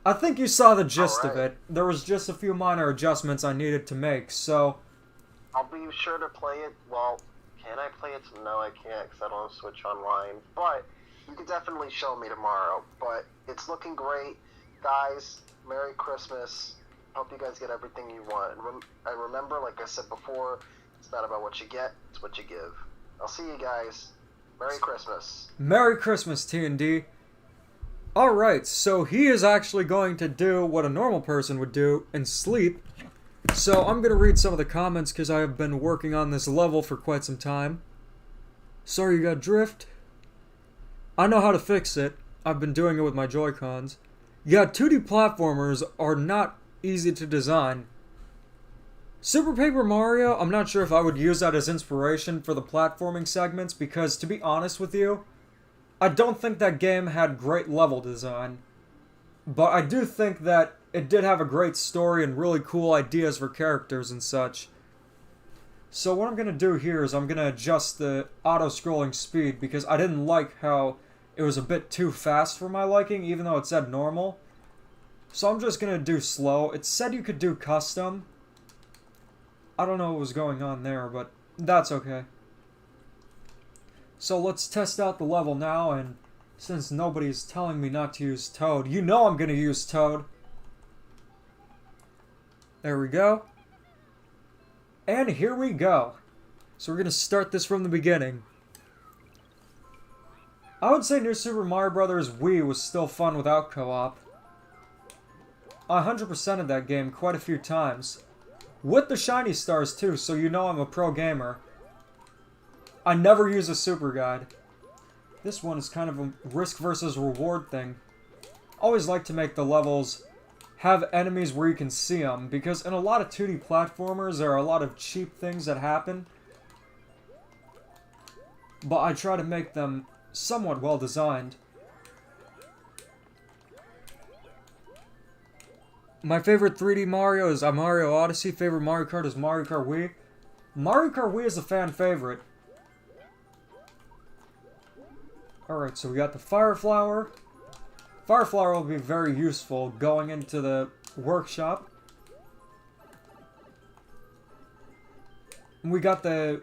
I think you saw the gist of it. There was just a few minor adjustments I needed to make, so... I'll be sure to play it. Well, can I play it? No, I can't because I don't have Switch Online. But you can definitely show me tomorrow. But it's looking great. Guys, Merry Christmas. Hope you guys get everything you want. And remember, like I said before, it's not about what you get, it's what you give. I'll see you guys. Merry Christmas. Merry Christmas, TND. Alright, so he is actually going to do what a normal person would do and sleep. So I'm going to read some of the comments because I have been working on this level for quite some time. Sorry you got drift. I know how to fix it. I've been doing it with my Joy-Cons. Yeah, 2D platformers are not easy to design. Super Paper Mario, I'm not sure if I would use that as inspiration for the platforming segments because, to be honest with you, I don't think that game had great level design. But I do think that it did have a great story and really cool ideas for characters and such. So what I'm going to do here is I'm going to adjust the auto-scrolling speed because I didn't like how it was a bit too fast for my liking, even though it said normal. So I'm just going to do slow. It said you could do custom. I don't know what was going on there, but that's okay. So let's test out the level now, and since nobody's telling me not to use Toad, you know I'm going to use Toad. There we go. And here we go. So we're going to start this from the beginning. I would say New Super Mario Bros. Wii was still fun without co-op. I 100%ed that game quite a few times. With the shiny stars too, so you know I'm a pro gamer. I never use a super guide. This one is kind of a risk versus reward thing. Always like to make the levels have enemies where you can see them, because in a lot of 2D platformers there are a lot of cheap things that happen. But I try to make them somewhat well designed. My favorite 3D Mario is Mario Odyssey. Favorite Mario Kart is Mario Kart Wii. Mario Kart Wii is a fan favorite. Alright, so we got the Fire Flower. Fire Flower will be very useful going into the workshop. And we got the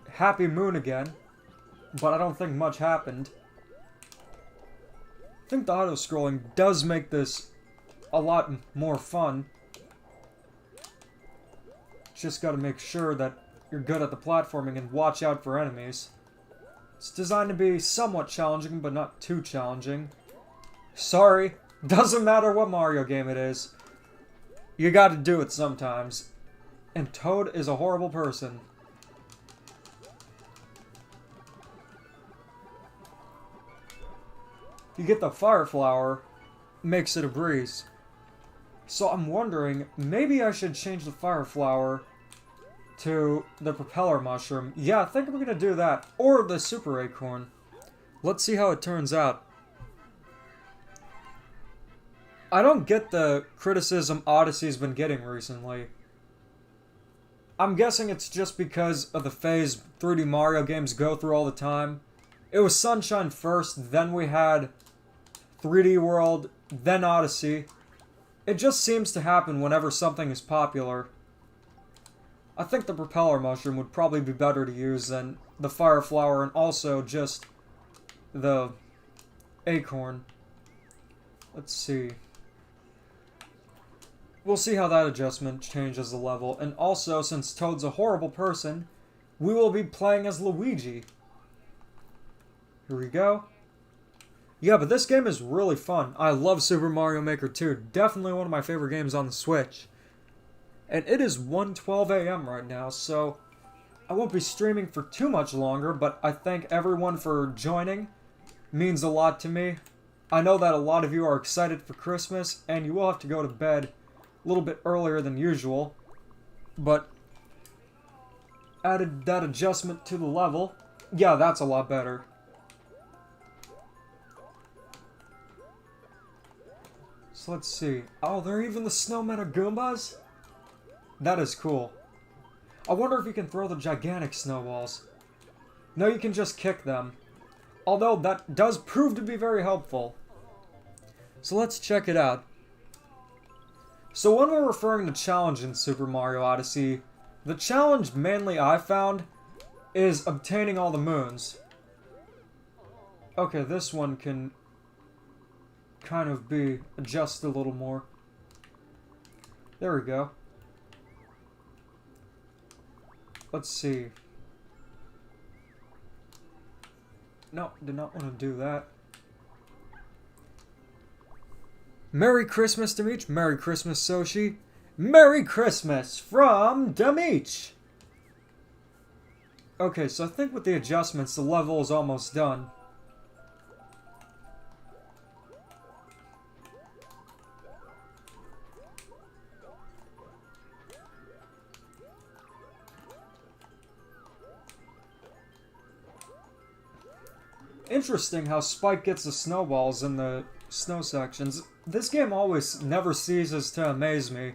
Happy Moon again, but I don't think much happened. I think the auto-scrolling does make this a lot more fun. Just gotta make sure that you're good at the platforming and watch out for enemies. It's designed to be somewhat challenging, but not too challenging. Sorry, doesn't matter what Mario game it is. You gotta do it sometimes. And Toad is a horrible person. You get the Fire Flower, makes it a breeze. So I'm wondering, maybe I should change the Fire Flower to the Propeller Mushroom. Yeah, I think I'm gonna do that. Or the Super Acorn. Let's see how it turns out. I don't get the criticism Odyssey's been getting recently. I'm guessing it's just because of the phase 3D Mario games go through all the time. It was Sunshine first, then we had 3D World, then Odyssey. It just seems to happen whenever something is popular. I think the propeller mushroom would probably be better to use than the fire flower and also just the acorn. Let's see. We'll see how that adjustment changes the level. And also, since Toad's a horrible person, we will be playing as Luigi. Here we go. Yeah, but this game is really fun. I love Super Mario Maker 2. Definitely one of my favorite games on the Switch. And it is 1:12 a.m. right now, so I won't be streaming for too much longer, but I thank everyone for joining. Means a lot to me. I know that a lot of you are excited for Christmas, and you will have to go to bed a little bit earlier than usual, but added that adjustment to the level. Yeah, that's a lot better. So let's see. Oh, there are even the snowmen are Goombas? That is cool. I wonder if you can throw the gigantic snowballs. No, you can just kick them. Although that does prove to be very helpful. So let's check it out. So when we're referring to challenge in Super Mario Odyssey, the challenge mainly I found is obtaining all the moons. Okay, this one can kind of be adjusted a little more. There we go. Let's see. No, did not want to do that. Merry Christmas, Demeech. Merry Christmas, Soshi. Merry Christmas from Demeech. Okay, so I think with the adjustments, the level is almost done. Interesting how Spike gets the snowballs in the snow sections. This game always never ceases to amaze me.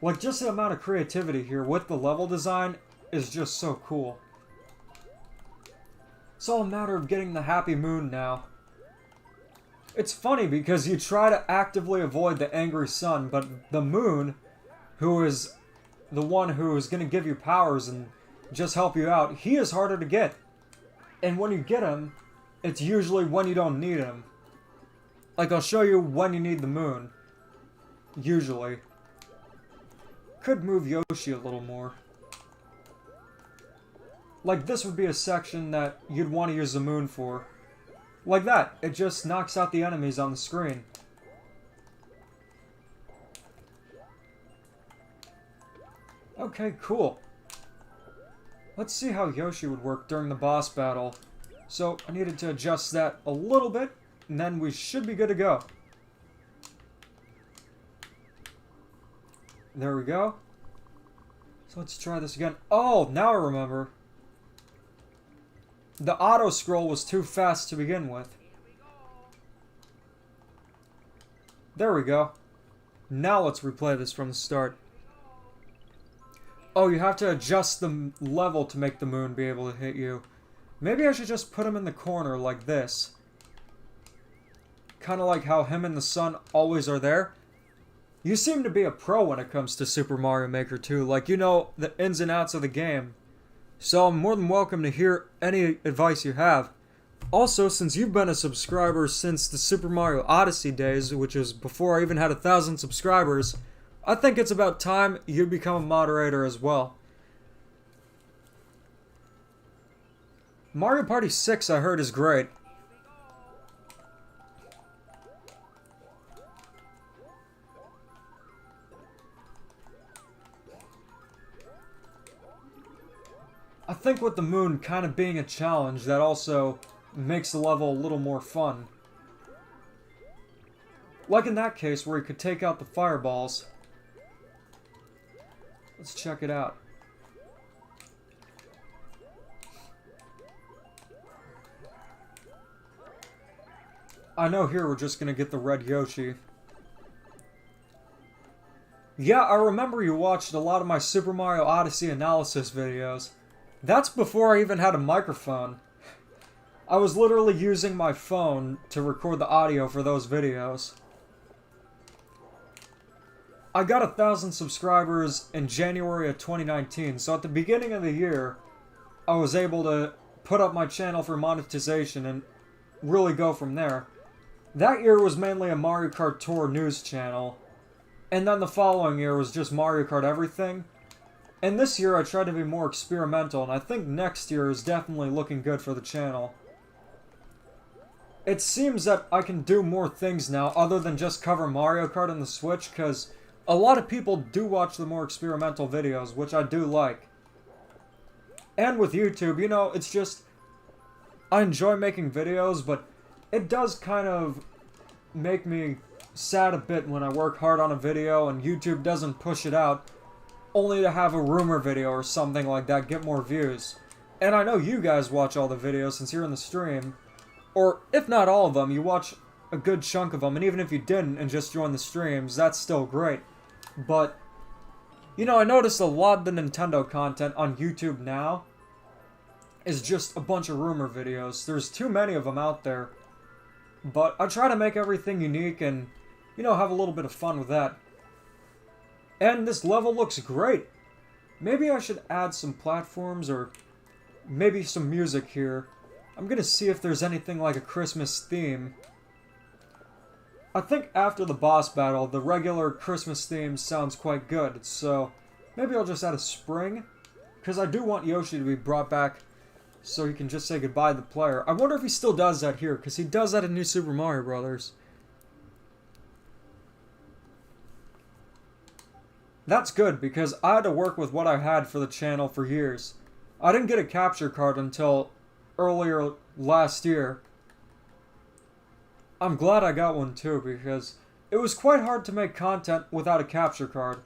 Like, just the amount of creativity here with the level design is just so cool. It's all a matter of getting the happy moon now. It's funny because you try to actively avoid the angry sun, but the moon, who is the one who is going to give you powers and just help you out, he is harder to get. And when you get him, it's usually when you don't need him. Like, I'll show you when you need the moon. Usually. Could move Yoshi a little more. Like, this would be a section that you'd want to use the moon for. Like that. It just knocks out the enemies on the screen. Okay, cool. Let's see how Yoshi would work during the boss battle. So, I needed to adjust that a little bit, and then we should be good to go. There we go. So let's try this again. Oh, now I remember. The auto scroll was too fast to begin with. There we go. Now let's replay this from the start. Oh, you have to adjust the level to make the moon be able to hit you. Maybe I should just put him in the corner like this. Kind of like how him and the sun always are there. You seem to be a pro when it comes to Super Mario Maker 2. Like, you know the ins and outs of the game. So I'm more than welcome to hear any advice you have. Also, since you've been a subscriber since the Super Mario Odyssey days, which was before I even had 1,000 subscribers, I think it's about time you become a moderator as well. Mario Party 6, I heard, is great. I think with the moon kind of being a challenge, that also makes the level a little more fun. Like in that case where you could take out the fireballs. Let's check it out. I know here we're just gonna get the red Yoshi. Yeah, I remember you watched a lot of my Super Mario Odyssey analysis videos. That's before I even had a microphone. I was literally using my phone to record the audio for those videos. I got 1,000 subscribers in January of 2019, so at the beginning of the year, I was able to put up my channel for monetization and really go from there. That year was mainly a Mario Kart Tour news channel, and then the following year was just Mario Kart everything. And this year I tried to be more experimental, and I think next year is definitely looking good for the channel. It seems that I can do more things now other than just cover Mario Kart on the Switch, because a lot of people do watch the more experimental videos, which I do like. And with YouTube, you know, it's just... I enjoy making videos, but it does kind of make me sad a bit when I work hard on a video and YouTube doesn't push it out, only to have a rumor video or something like that get more views. And I know you guys watch all the videos since you're in the stream, or if not all of them, you watch a good chunk of them, and even if you didn't and just joined the streams, that's still great. But, you know, I noticed a lot of the Nintendo content on YouTube now is just a bunch of rumor videos. There's too many of them out there. But I try to make everything unique and, you know, have a little bit of fun with that. And this level looks great. Maybe I should add some platforms or maybe some music here. I'm gonna see if there's anything like a Christmas theme. I think after the boss battle, the regular Christmas theme sounds quite good, so maybe I'll just add a spring, because I do want Yoshi to be brought back so he can just say goodbye to the player. I wonder if he still does that here, because he does that in New Super Mario Bros. That's good, because I had to work with what I had for the channel for years. I didn't get a capture card until earlier last year. I'm glad I got one too, because it was quite hard to make content without a capture card.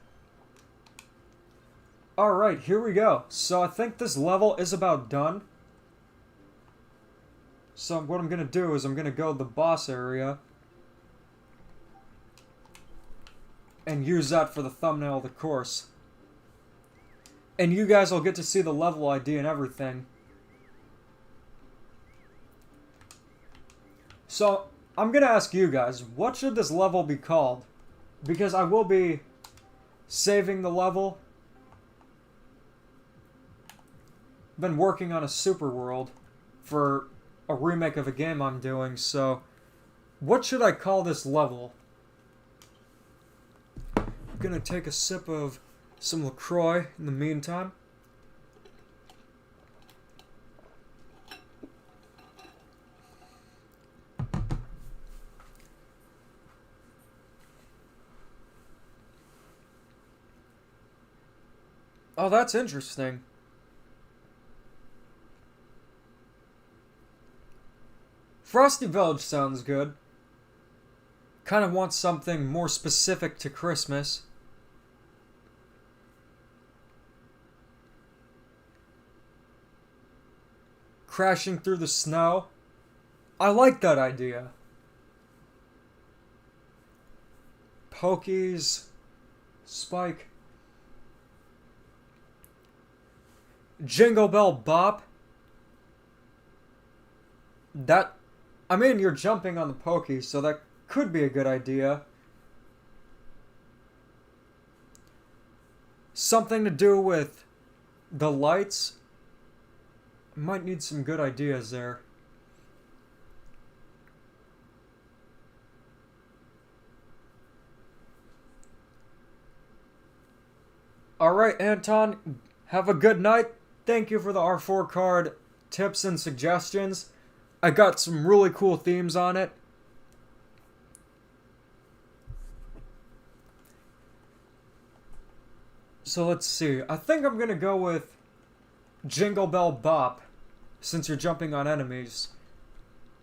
Alright, here we go. So I think this level is about done. So what I'm going to do is I'm going to go to the boss area and use that for the thumbnail of the course. And you guys will get to see the level ID and everything. So, I'm going to ask you guys, what should this level be called? Because I will be saving the level. Been working on a super world for a remake of a game I'm doing, so what should I call this level? I'm going to take a sip of some LaCroix in the meantime. Oh, that's interesting. Frosty Village sounds good. Kind of want something more specific to Christmas. Crashing through the snow. I like that idea. Pokies. Spike. Jingle Bell Bop. That... I mean, you're jumping on the Pokey, so that could be a good idea. Something to do with the lights. Might need some good ideas there. Alright, Anton, have a good night. Thank you for the R4 card tips and suggestions. I got some really cool themes on it. So let's see. I think I'm going to go with Jingle Bell Bop, since you're jumping on enemies.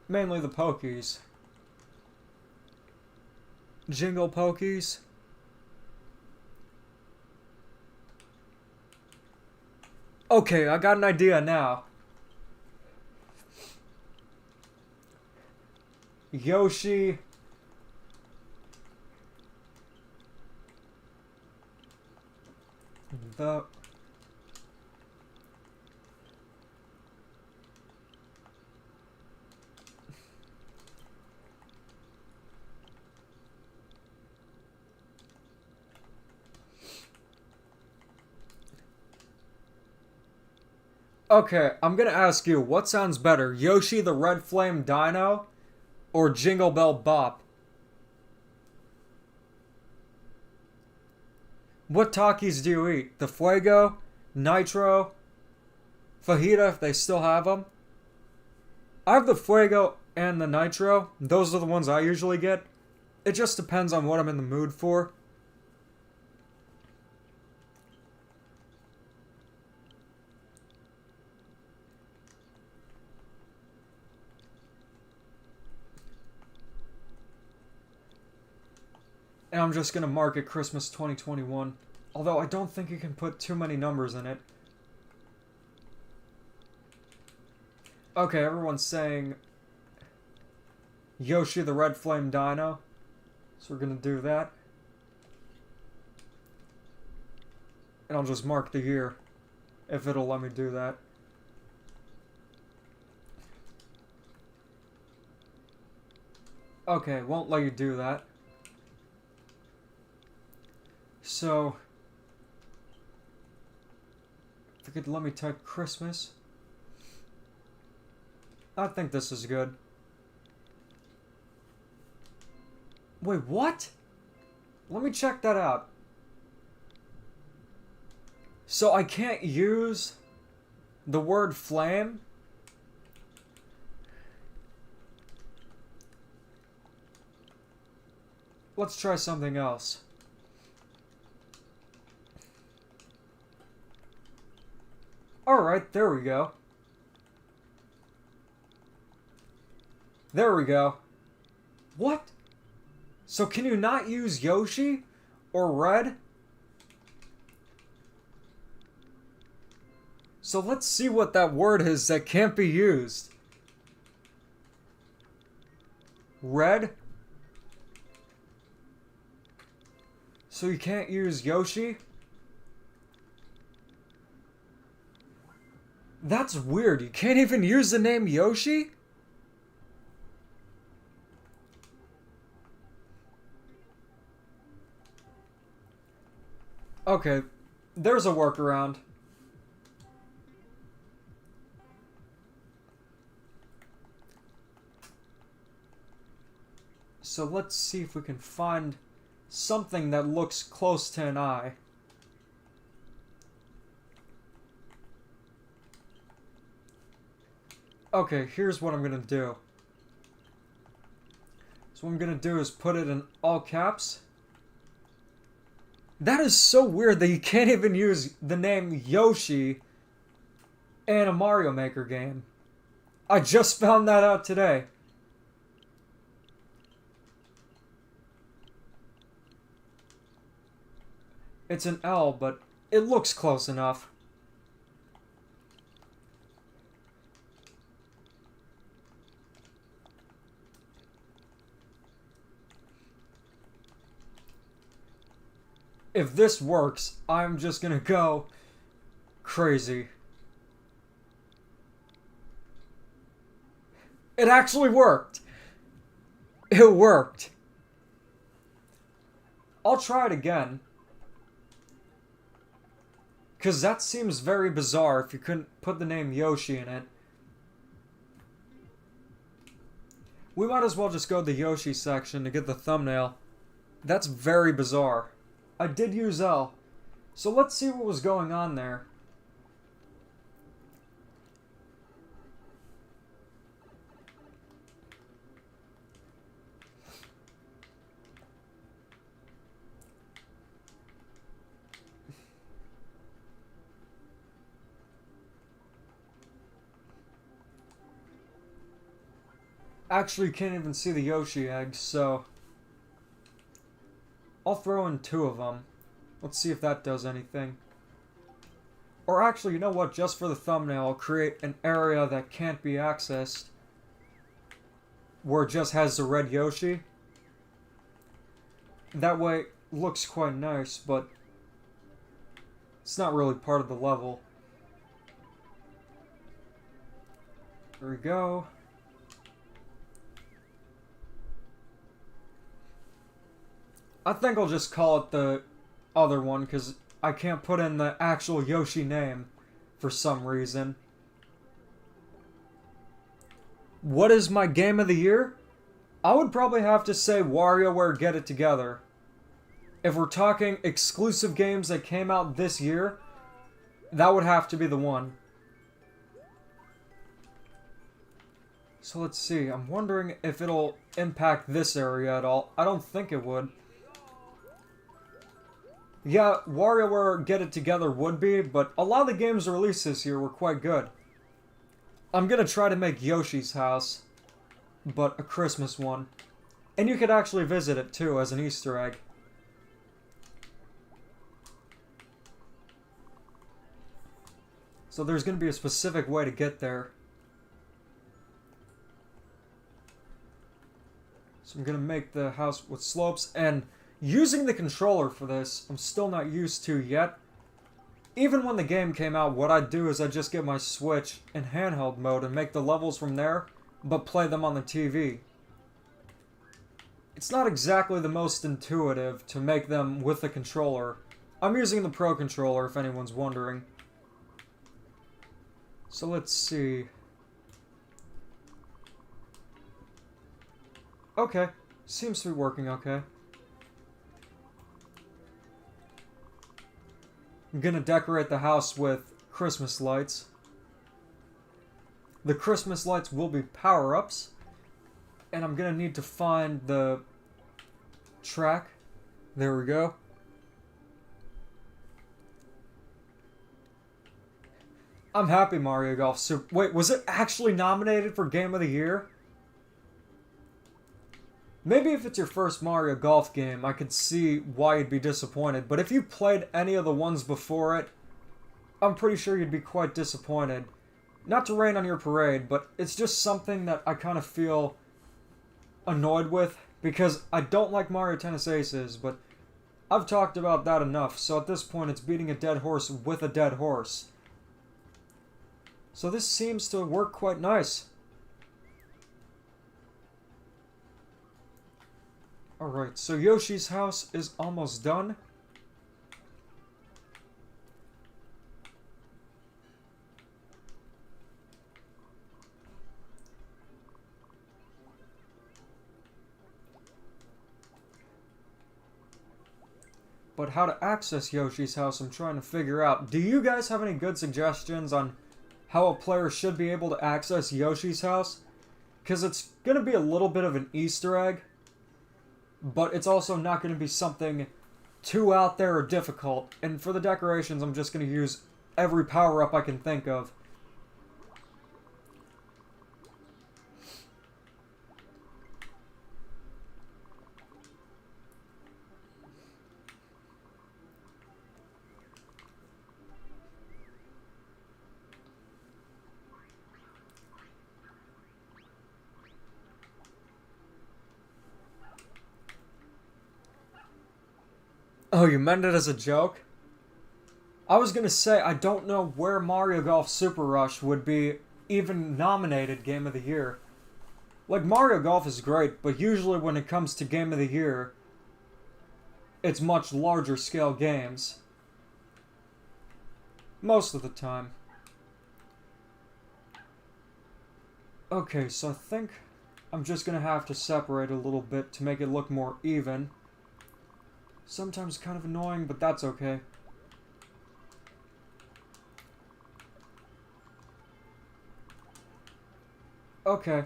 Mainly the Pokies. Jingle Pokies. Okay, I got an idea now. Yoshi the... Okay, I'm gonna ask you, what sounds better, Yoshi the Red Flame Dino or Jingle Bell Bop? What Takis do you eat? The Fuego, Nitro, Fajita if they still have them? I have the Fuego and the Nitro. Those are the ones I usually get. It just depends on what I'm in the mood for. And I'm just gonna mark it Christmas 2021. Although I don't think you can put too many numbers in it. Okay, everyone's saying Yoshi the Red Flame Dino. So we're gonna do that. And I'll just mark the year, if it'll let me do that. Okay, won't let you do that. So, if you could let me type Christmas. I think this is good. Wait, what? Let me check that out. So I can't use the word flame? Let's try something else. Alright, there we go. There we go. What? So can you not use Yoshi? Or Red? So let's see what that word is that can't be used. Red? So you can't use Yoshi? That's weird. You can't even use the name Yoshi? Okay, there's a workaround. So let's see if we can find something that looks close to an eye. Okay, here's what I'm gonna do. So what I'm gonna do is put it in all caps. That is so weird that you can't even use the name Yoshi in a Mario Maker game. I just found that out today. It's an L, but it looks close enough. If this works, I'm just gonna go crazy. It actually worked! It worked. I'll try it again. Because that seems very bizarre if you couldn't put the name Yoshi in it. We might as well just go to the Yoshi section to get the thumbnail. That's very bizarre. I did use L. So let's see what was going on there. Actually, you can't even see the Yoshi eggs, so I'll throw in 2 of them. Let's see if that does anything. Or actually, you know what? Just for the thumbnail, I'll create an area that can't be accessed, where it just has the red Yoshi. That way, it looks quite nice, but It's not really part of the level. There we go. I think I'll just call it the other one because I can't put in the actual Yoshi name for some reason. What is my game of the year? I would probably have to say WarioWare Get It Together. If we're talking exclusive games that came out this year, that would have to be the one. So let's see, I'm wondering if it'll impact this area at all. I don't think it would. Yeah, WarioWare Get It Together would be, but a lot of the games released this year were quite good. I'm gonna try to make Yoshi's house, but a Christmas one. And you could actually visit it too as an Easter egg. So there's gonna be a specific way to get there. So I'm gonna make the house with slopes, and using the controller for this, I'm still not used to yet. Even when the game came out, what I'd do is I'd just get my Switch in handheld mode and make the levels from there, but play them on the TV. It's not exactly the most intuitive to make them with the controller. I'm using the Pro Controller if anyone's wondering. So let's see. Okay, seems to be working okay. I'm gonna decorate the house with Christmas lights. The Christmas lights will be power-ups. And I'm gonna need to find the track. There we go. I'm happy Mario Golf Super... Wait, was it actually nominated for Game of the Year? Maybe if it's your first Mario Golf game, I could see why you'd be disappointed. But if you played any of the ones before it, I'm pretty sure you'd be quite disappointed. Not to rain on your parade, but it's just something that I kind of feel annoyed with. Because I don't like Mario Tennis Aces, but I've talked about that enough. So at this point, it's beating a dead horse with a dead horse. So this seems to work quite nice. Alright, so Yoshi's house is almost done. But how to access Yoshi's house, I'm trying to figure out. Do you guys have any good suggestions on how a player should be able to access Yoshi's house? Because it's going to be a little bit of an Easter egg. But it's also not going to be something too out there or difficult. And for the decorations, I'm just going to use every power-up I can think of. Oh, you meant it as a joke? I was gonna say, I don't know where Mario Golf Super Rush would be even nominated Game of the Year. Like, Mario Golf is great, but usually when it comes to Game of the Year, it's much larger scale games. Most of the time. Okay, so I think I'm just gonna have to separate a little bit to make it look more even. Sometimes kind of annoying, but that's okay. Okay.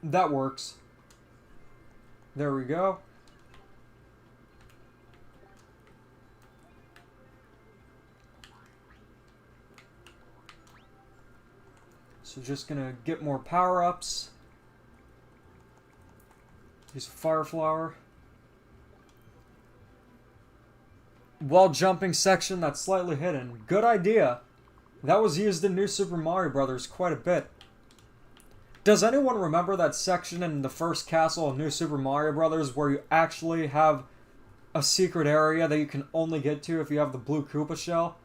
That works. There we go. So just gonna get more power-ups. Use Fire Flower. Wall jumping section that's slightly hidden. Good idea. That was used in New Super Mario Bros. Quite a bit. Does anyone remember that section in the first castle of New Super Mario Bros. Where you actually have a secret area that you can only get to if you have the blue Koopa shell.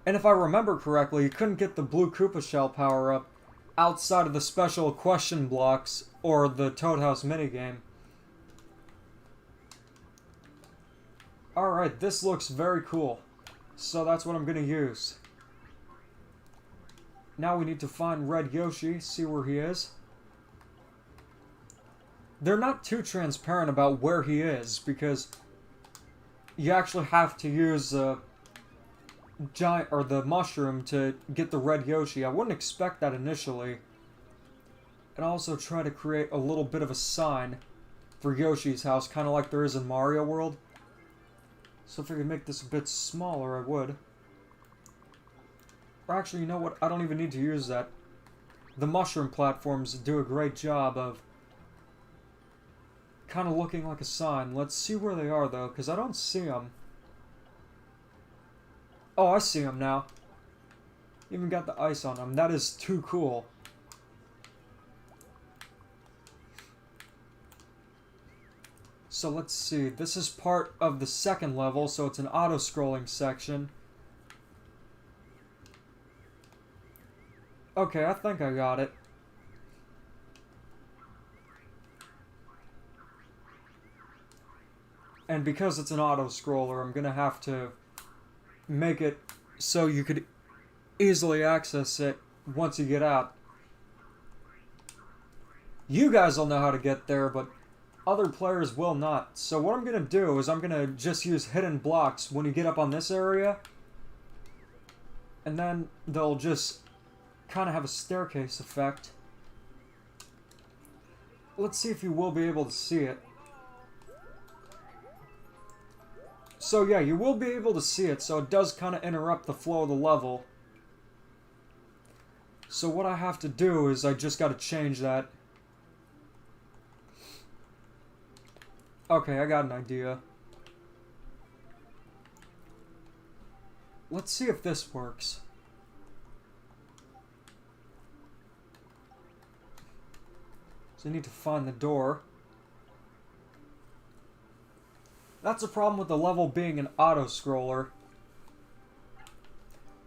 And if I remember correctly, you couldn't get the blue Koopa shell power-up outside of the special question blocks or the Toad House minigame. Alright, this looks very cool. So that's what I'm gonna use. Now we need to find Red Yoshi, see where he is. They're not too transparent about where he is, because you actually have to use the mushroom to get the Red Yoshi. I wouldn't expect that initially. And also try to create a little bit of a sign for Yoshi's house, kind of like there is in Mario World. So if I could make this a bit smaller, I would. Or actually, you know what? I don't even need to use that. The mushroom platforms do a great job of kind of looking like a sign. Let's see where they are, though, because I don't see them. Oh, I see them now. Even got the ice on them. That is too cool. So let's see. This is part of the second level, so it's an auto-scrolling section. Okay, I think I got it. And because it's an auto-scroller, I'm gonna have to make it so you could easily access it once you get out. You guys will know how to get there, but other players will not. So what I'm gonna do is I'm gonna just use hidden blocks when you get up on this area. And then they'll just kind of have a staircase effect. Let's see if you will be able to see it. So yeah, you will be able to see it, so it does kind of interrupt the flow of the level. So what I have to do is I just got to change that. Okay, I got an idea. Let's see if this works. So I need to find the door. That's a problem with the level being an auto-scroller.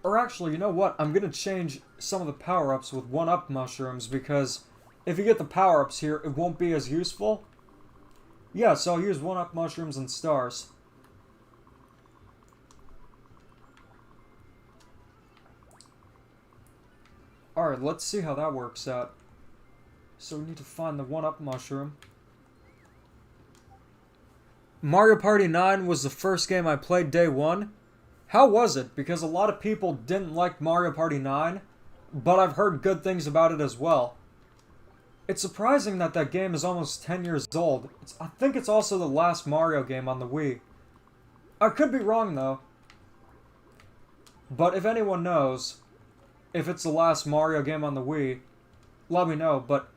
Or actually, you know what? I'm going to change some of the power-ups with 1-up mushrooms, because if you get the power-ups here, it won't be as useful. Yeah, so I'll use 1-up mushrooms and stars. Alright, let's see how that works out. So we need to find the 1-up mushroom. Mario Party 9 was the first game I played day one. How was it? Because a lot of people didn't like Mario Party 9, but I've heard good things about it as well. It's surprising that that game is almost 10 years old. I think it's also the last Mario game on the Wii. I could be wrong though. But if anyone knows if it's the last Mario game on the Wii, let me know. But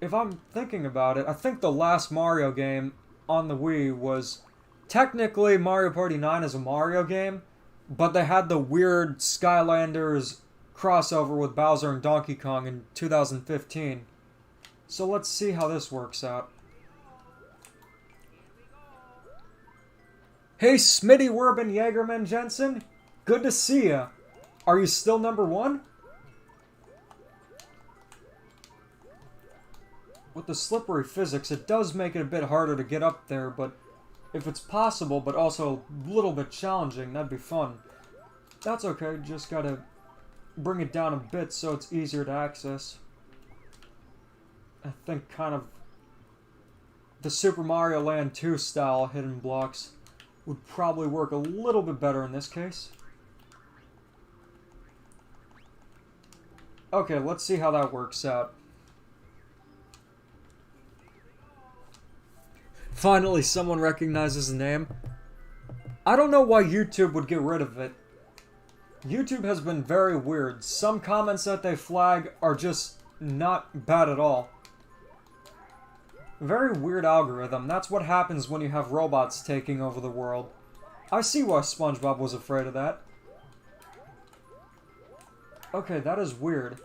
if I'm thinking about it, I think the last Mario game on the Wii was technically Mario Party 9 as a Mario game, but they had the weird Skylanders crossover with Bowser and Donkey Kong in 2015. So let's see how this works out. Hey Smitty Werben Jagerman Jensen, good to see ya. Are you still number one? With the slippery physics, it does make it a bit harder to get up there, but if it's possible, but also a little bit challenging, that'd be fun. That's okay, just gotta bring it down a bit so it's easier to access. I think kind of the Super Mario Land 2 style hidden blocks would probably work a little bit better in this case. Okay, let's see how that works out. Finally, someone recognizes the name. I don't know why YouTube would get rid of it. YouTube has been very weird. Some comments that they flag are just not bad at all. Very weird algorithm. That's what happens when you have robots taking over the world. I see why SpongeBob was afraid of that. Okay, that is weird.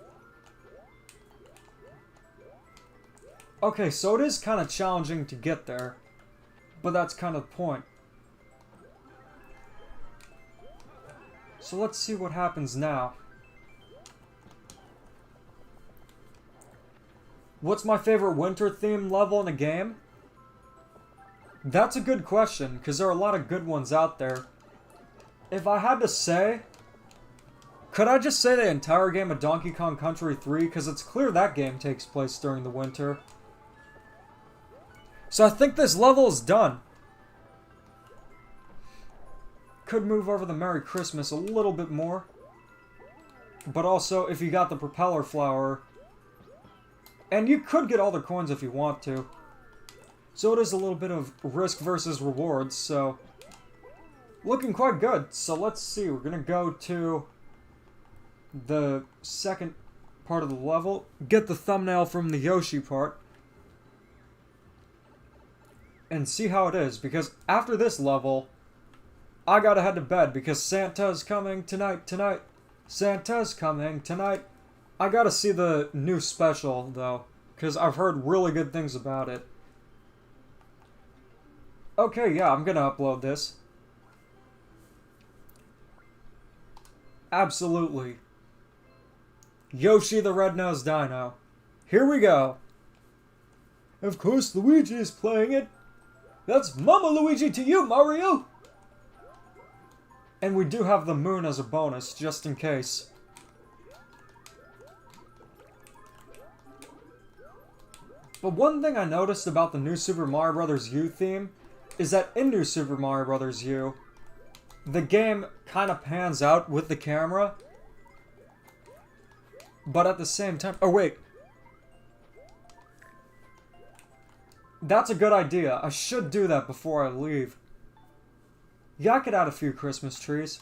Okay, so it is kind of challenging to get there. But that's kind of the point. So let's see what happens now. What's my favorite winter-themed level in a game? That's a good question, because there are a lot of good ones out there. If I had to say, could I just say the entire game of Donkey Kong Country 3? Because it's clear that game takes place during the winter. So I think this level is done. Could move over the Merry Christmas a little bit more. But also, if you got the propeller flower... And you could get all the coins if you want to. So it is a little bit of risk versus rewards, so... Looking quite good. So let's see, we're gonna go to the second part of the level. Get the thumbnail from the Yoshi part. And see how it is, because after this level, I gotta head to bed, because Santa's coming tonight. Santa's coming tonight. I gotta see the new special, though, because I've heard really good things about it. Okay, yeah, I'm gonna upload this. Absolutely. Yoshi the Red-Nosed Dino. Here we go. Of course, Luigi is playing it. That's Mama Luigi to you, Mario! And we do have the moon as a bonus, just in case. But one thing I noticed about the new Super Mario Bros. U theme is that in New Super Mario Bros. U, the game kind of pans out with the camera, but at the same time... Oh, wait. That's a good idea. I should do that before I leave. Yeah, I could add a few Christmas trees.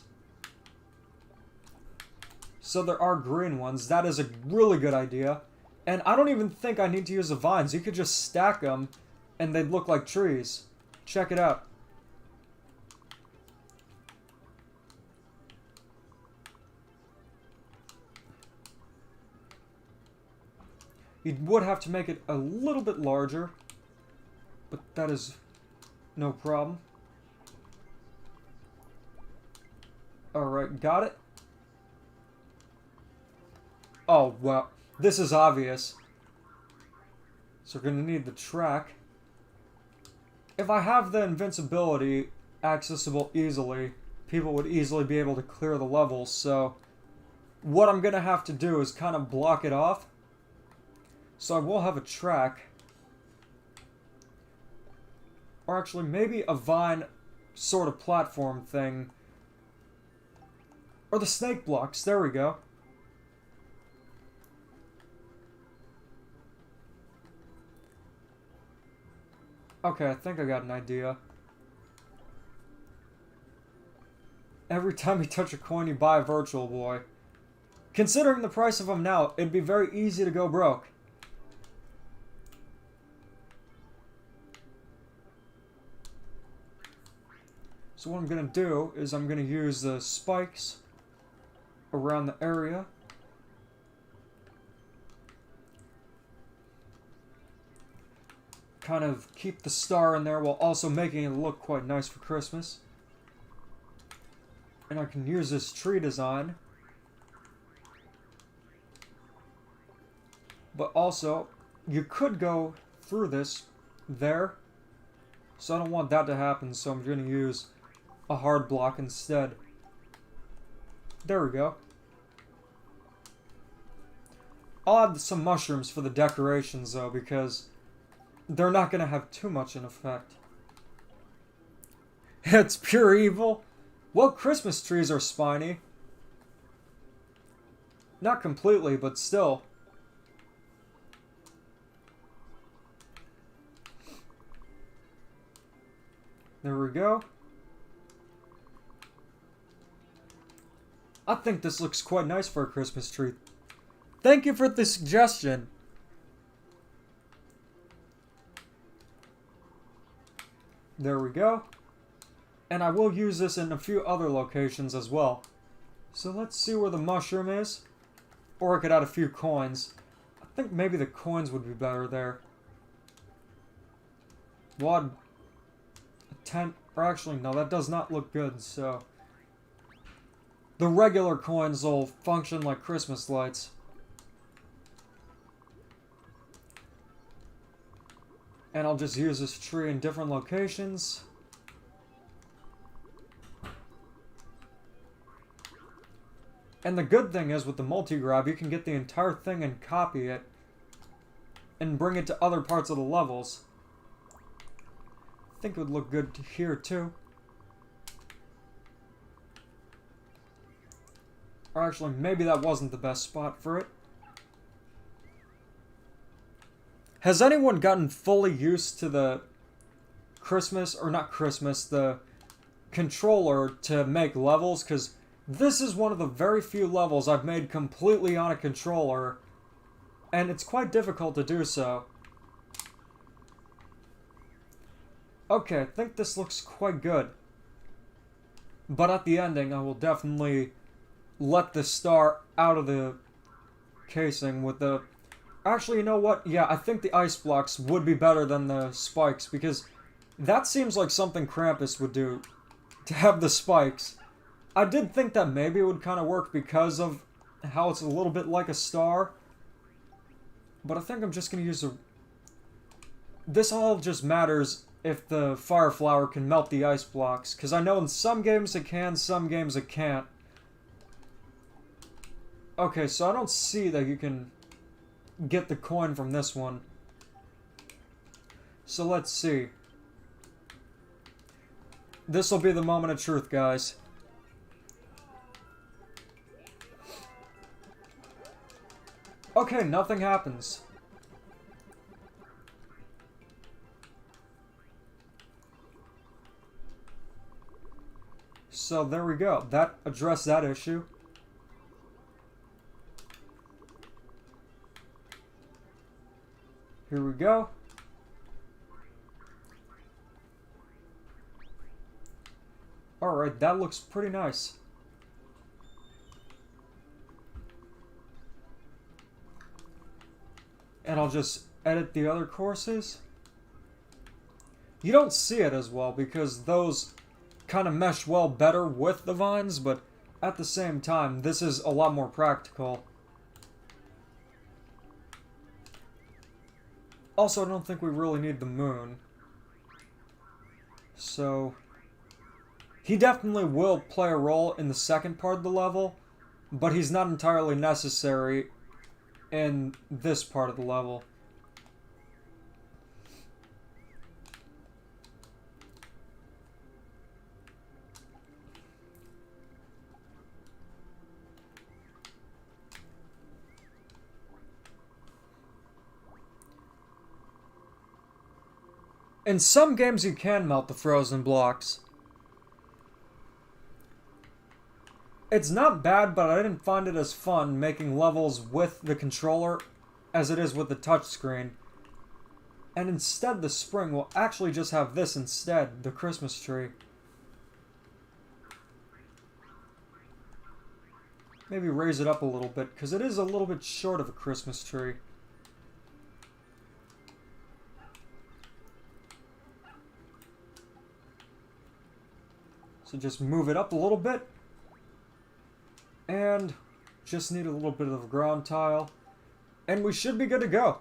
So there are green ones. That is a really good idea. And I don't even think I need to use the vines. You could just stack them and they'd look like trees. Check it out. You would have to make it a little bit larger, but that is no problem. Alright, got it. Oh, well, this is obvious. So we're going to need the track. If I have the invincibility accessible easily, people would easily be able to clear the levels, so what I'm going to have to do is kind of block it off. So I will have a track. Or actually, maybe a vine sort of platform thing. Or the snake blocks, there we go. Okay, I think I got an idea. Every time you touch a coin, you buy a Virtual Boy. Considering the price of them now, it'd be very easy to go broke. So what I'm going to do is I'm going to use the spikes around the area. Kind of keep the star in there while also making it look quite nice for Christmas. And I can use this tree design. But also, you could go through this there. So I don't want that to happen, so I'm going to use a hard block instead. There we go. I'll add some mushrooms for the decorations though, because they're not going to have too much in effect. It's pure evil. Well, Christmas trees are spiny. Not completely, but still. There we go. I think this looks quite nice for a Christmas tree. Thank you for the suggestion. There we go. And I will use this in a few other locations as well. So let's see where the mushroom is. Or I could add a few coins. I think maybe the coins would be better there. Well, 10... Or actually, no, that does not look good, so... The regular coins will function like Christmas lights. And I'll just use this tree in different locations. And the good thing is, with the multi-grab, you can get the entire thing and copy it. And bring it to other parts of the levels. I think it would look good here, too. Or actually, maybe that wasn't the best spot for it. Has anyone gotten fully used to the the controller to make levels? Because this is one of the very few levels I've made completely on a controller, and it's quite difficult to do so. Okay, I think this looks quite good. But at the ending, I will definitely let the star out of the casing with the... Actually, you know what? Yeah, I think the ice blocks would be better than the spikes, because that seems like something Krampus would do, to have the spikes. I did think that maybe it would kind of work because of how it's a little bit like a star, but I think I'm just going to use a... This all just matters if the fire flower can melt the ice blocks, because I know in some games it can, some games it can't. Okay, so I don't see that you can get the coin from this one. So let's see. This will be the moment of truth, guys. Okay, nothing happens. So there we go. That addressed that issue. Here we go. Alright, that looks pretty nice. And I'll just edit the other courses. You don't see it as well because those kind of mesh well better with the vines, but at the same time, this is a lot more practical. Also, I don't think we really need the moon. So, he definitely will play a role in the second part of the level, but he's not entirely necessary in this part of the level. In some games you can melt the frozen blocks. It's not bad, but I didn't find it as fun making levels with the controller as it is with the touchscreen. And instead the spring will actually just have this instead, the Christmas tree. Maybe raise it up a little bit, because it is a little bit short of a Christmas tree. So just move it up a little bit. And just need a little bit of a ground tile. And we should be good to go.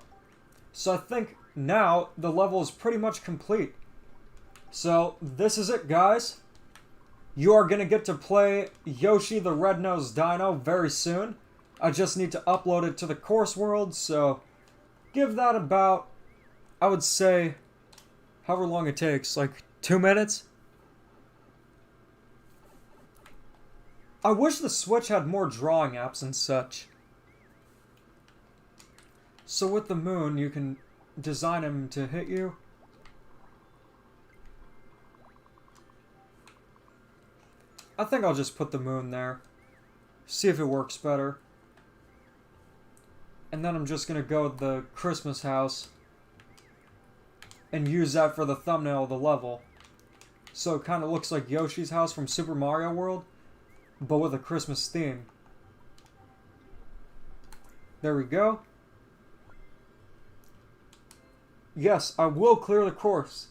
So I think now the level is pretty much complete. So this is it, guys. You are going to get to play Yoshi the Red-Nosed Dino very soon. I just need to upload it to the course world, so give that about, I would say, however long it takes, like 2 minutes? I wish the Switch had more drawing apps and such. So with the moon, you can design him to hit you. I think I'll just put the moon there. See if it works better. And then I'm just going to go with the Christmas house and use that for the thumbnail of the level. So it kind of looks like Yoshi's house from Super Mario World, but with a Christmas theme. There we go. Yes, I will clear the course.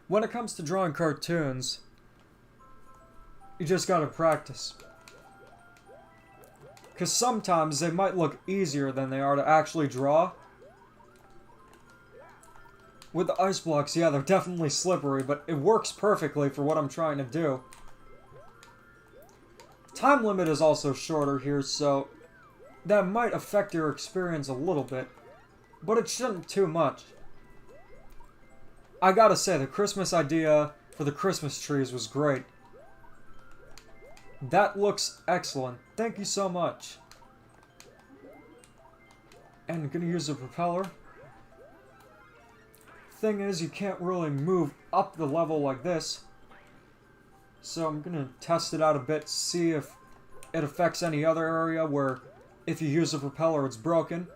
when it comes to drawing cartoons, you just gotta practice. Because sometimes they might look easier than they are to actually draw. With the ice blocks, yeah, they're definitely slippery, but it works perfectly for what I'm trying to do. Time limit is also shorter here, so that might affect your experience a little bit, but it shouldn't too much. I gotta say, the Christmas idea for the Christmas trees was great. That looks excellent. Thank you so much. And I'm gonna use a propeller. Thing is, you can't really move up the level like this. So I'm gonna test it out a bit, see if it affects any other area where if you use a propeller it's broken.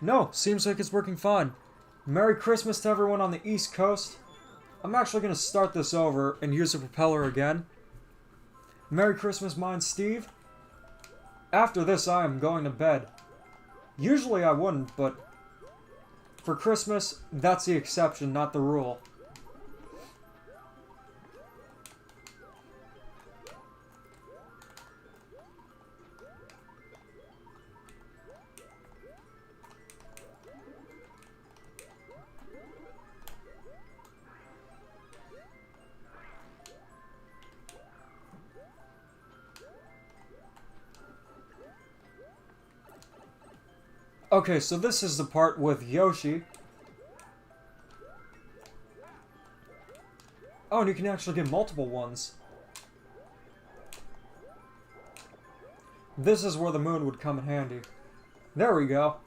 No, seems like it's working fine. Merry Christmas to everyone on the East Coast. I'm actually gonna start this over and use a propeller again. Merry Christmas, mine Steve. After this I am going to bed. Usually I wouldn't, but for Christmas, that's the exception, not the rule. Okay, so this is the part with Yoshi. Oh, and you can actually get multiple ones. This is where the moon would come in handy. There we go.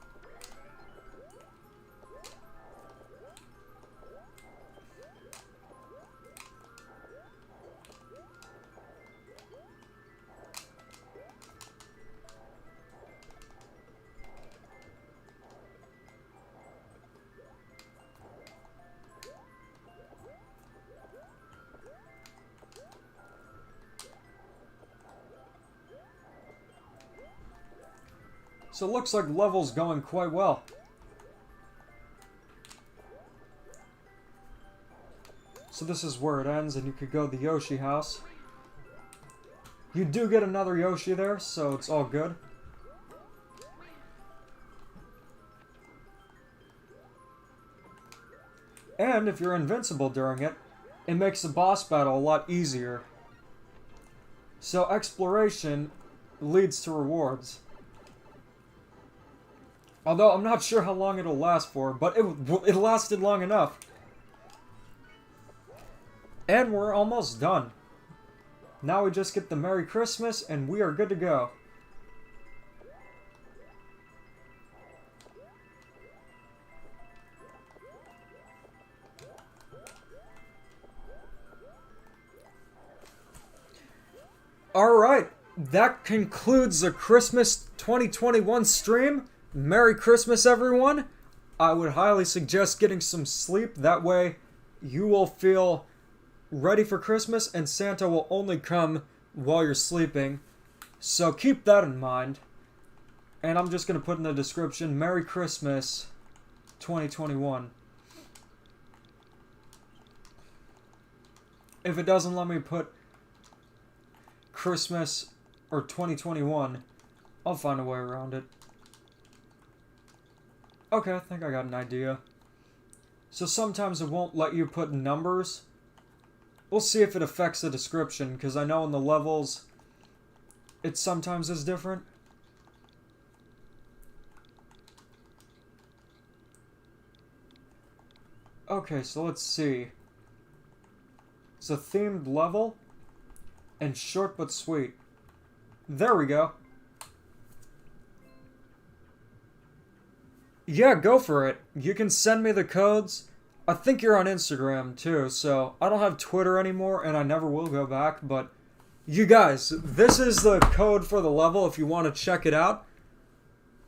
So it looks like level's going quite well. So this is where it ends, and you could go to the Yoshi house. You do get another Yoshi there, so it's all good. And if you're invincible during it, it makes the boss battle a lot easier. So exploration leads to rewards. Although I'm not sure how long it'll last for, but it lasted long enough. And we're almost done. Now we just get the Merry Christmas and we are good to go. Alright, that concludes the Christmas 2021 stream. Merry Christmas, everyone. I would highly suggest getting some sleep. That way, you will feel ready for Christmas, and Santa will only come while you're sleeping. So keep that in mind. And I'm just going to put in the description, Merry Christmas 2021. If it doesn't let me put Christmas or 2021, I'll find a way around it. Okay, I think I got an idea. So sometimes it won't let you put numbers. We'll see if it affects the description, because I know in the levels, it sometimes is different. Okay, so let's see. It's a themed level, and short but sweet. There we go. Yeah, go for it. You can send me the codes. I think you're on Instagram too, so I don't have Twitter anymore and I never will go back, but you guys, this is the code for the level if you want to check it out.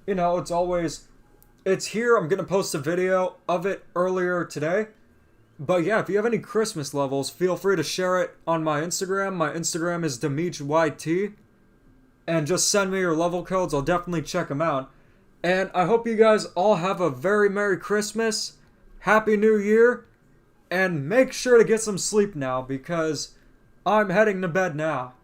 You know, it's here. I'm going to post a video of it earlier today. But yeah, if you have any Christmas levels, feel free to share it on my Instagram. My Instagram is DemeechYT. And just send me your level codes. I'll definitely check them out. And I hope you guys all have a very Merry Christmas, Happy New Year, And make sure to get some sleep now because I'm heading to bed now.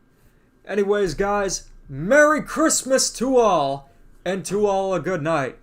Anyways, guys, Merry Christmas to all, and to all a good night.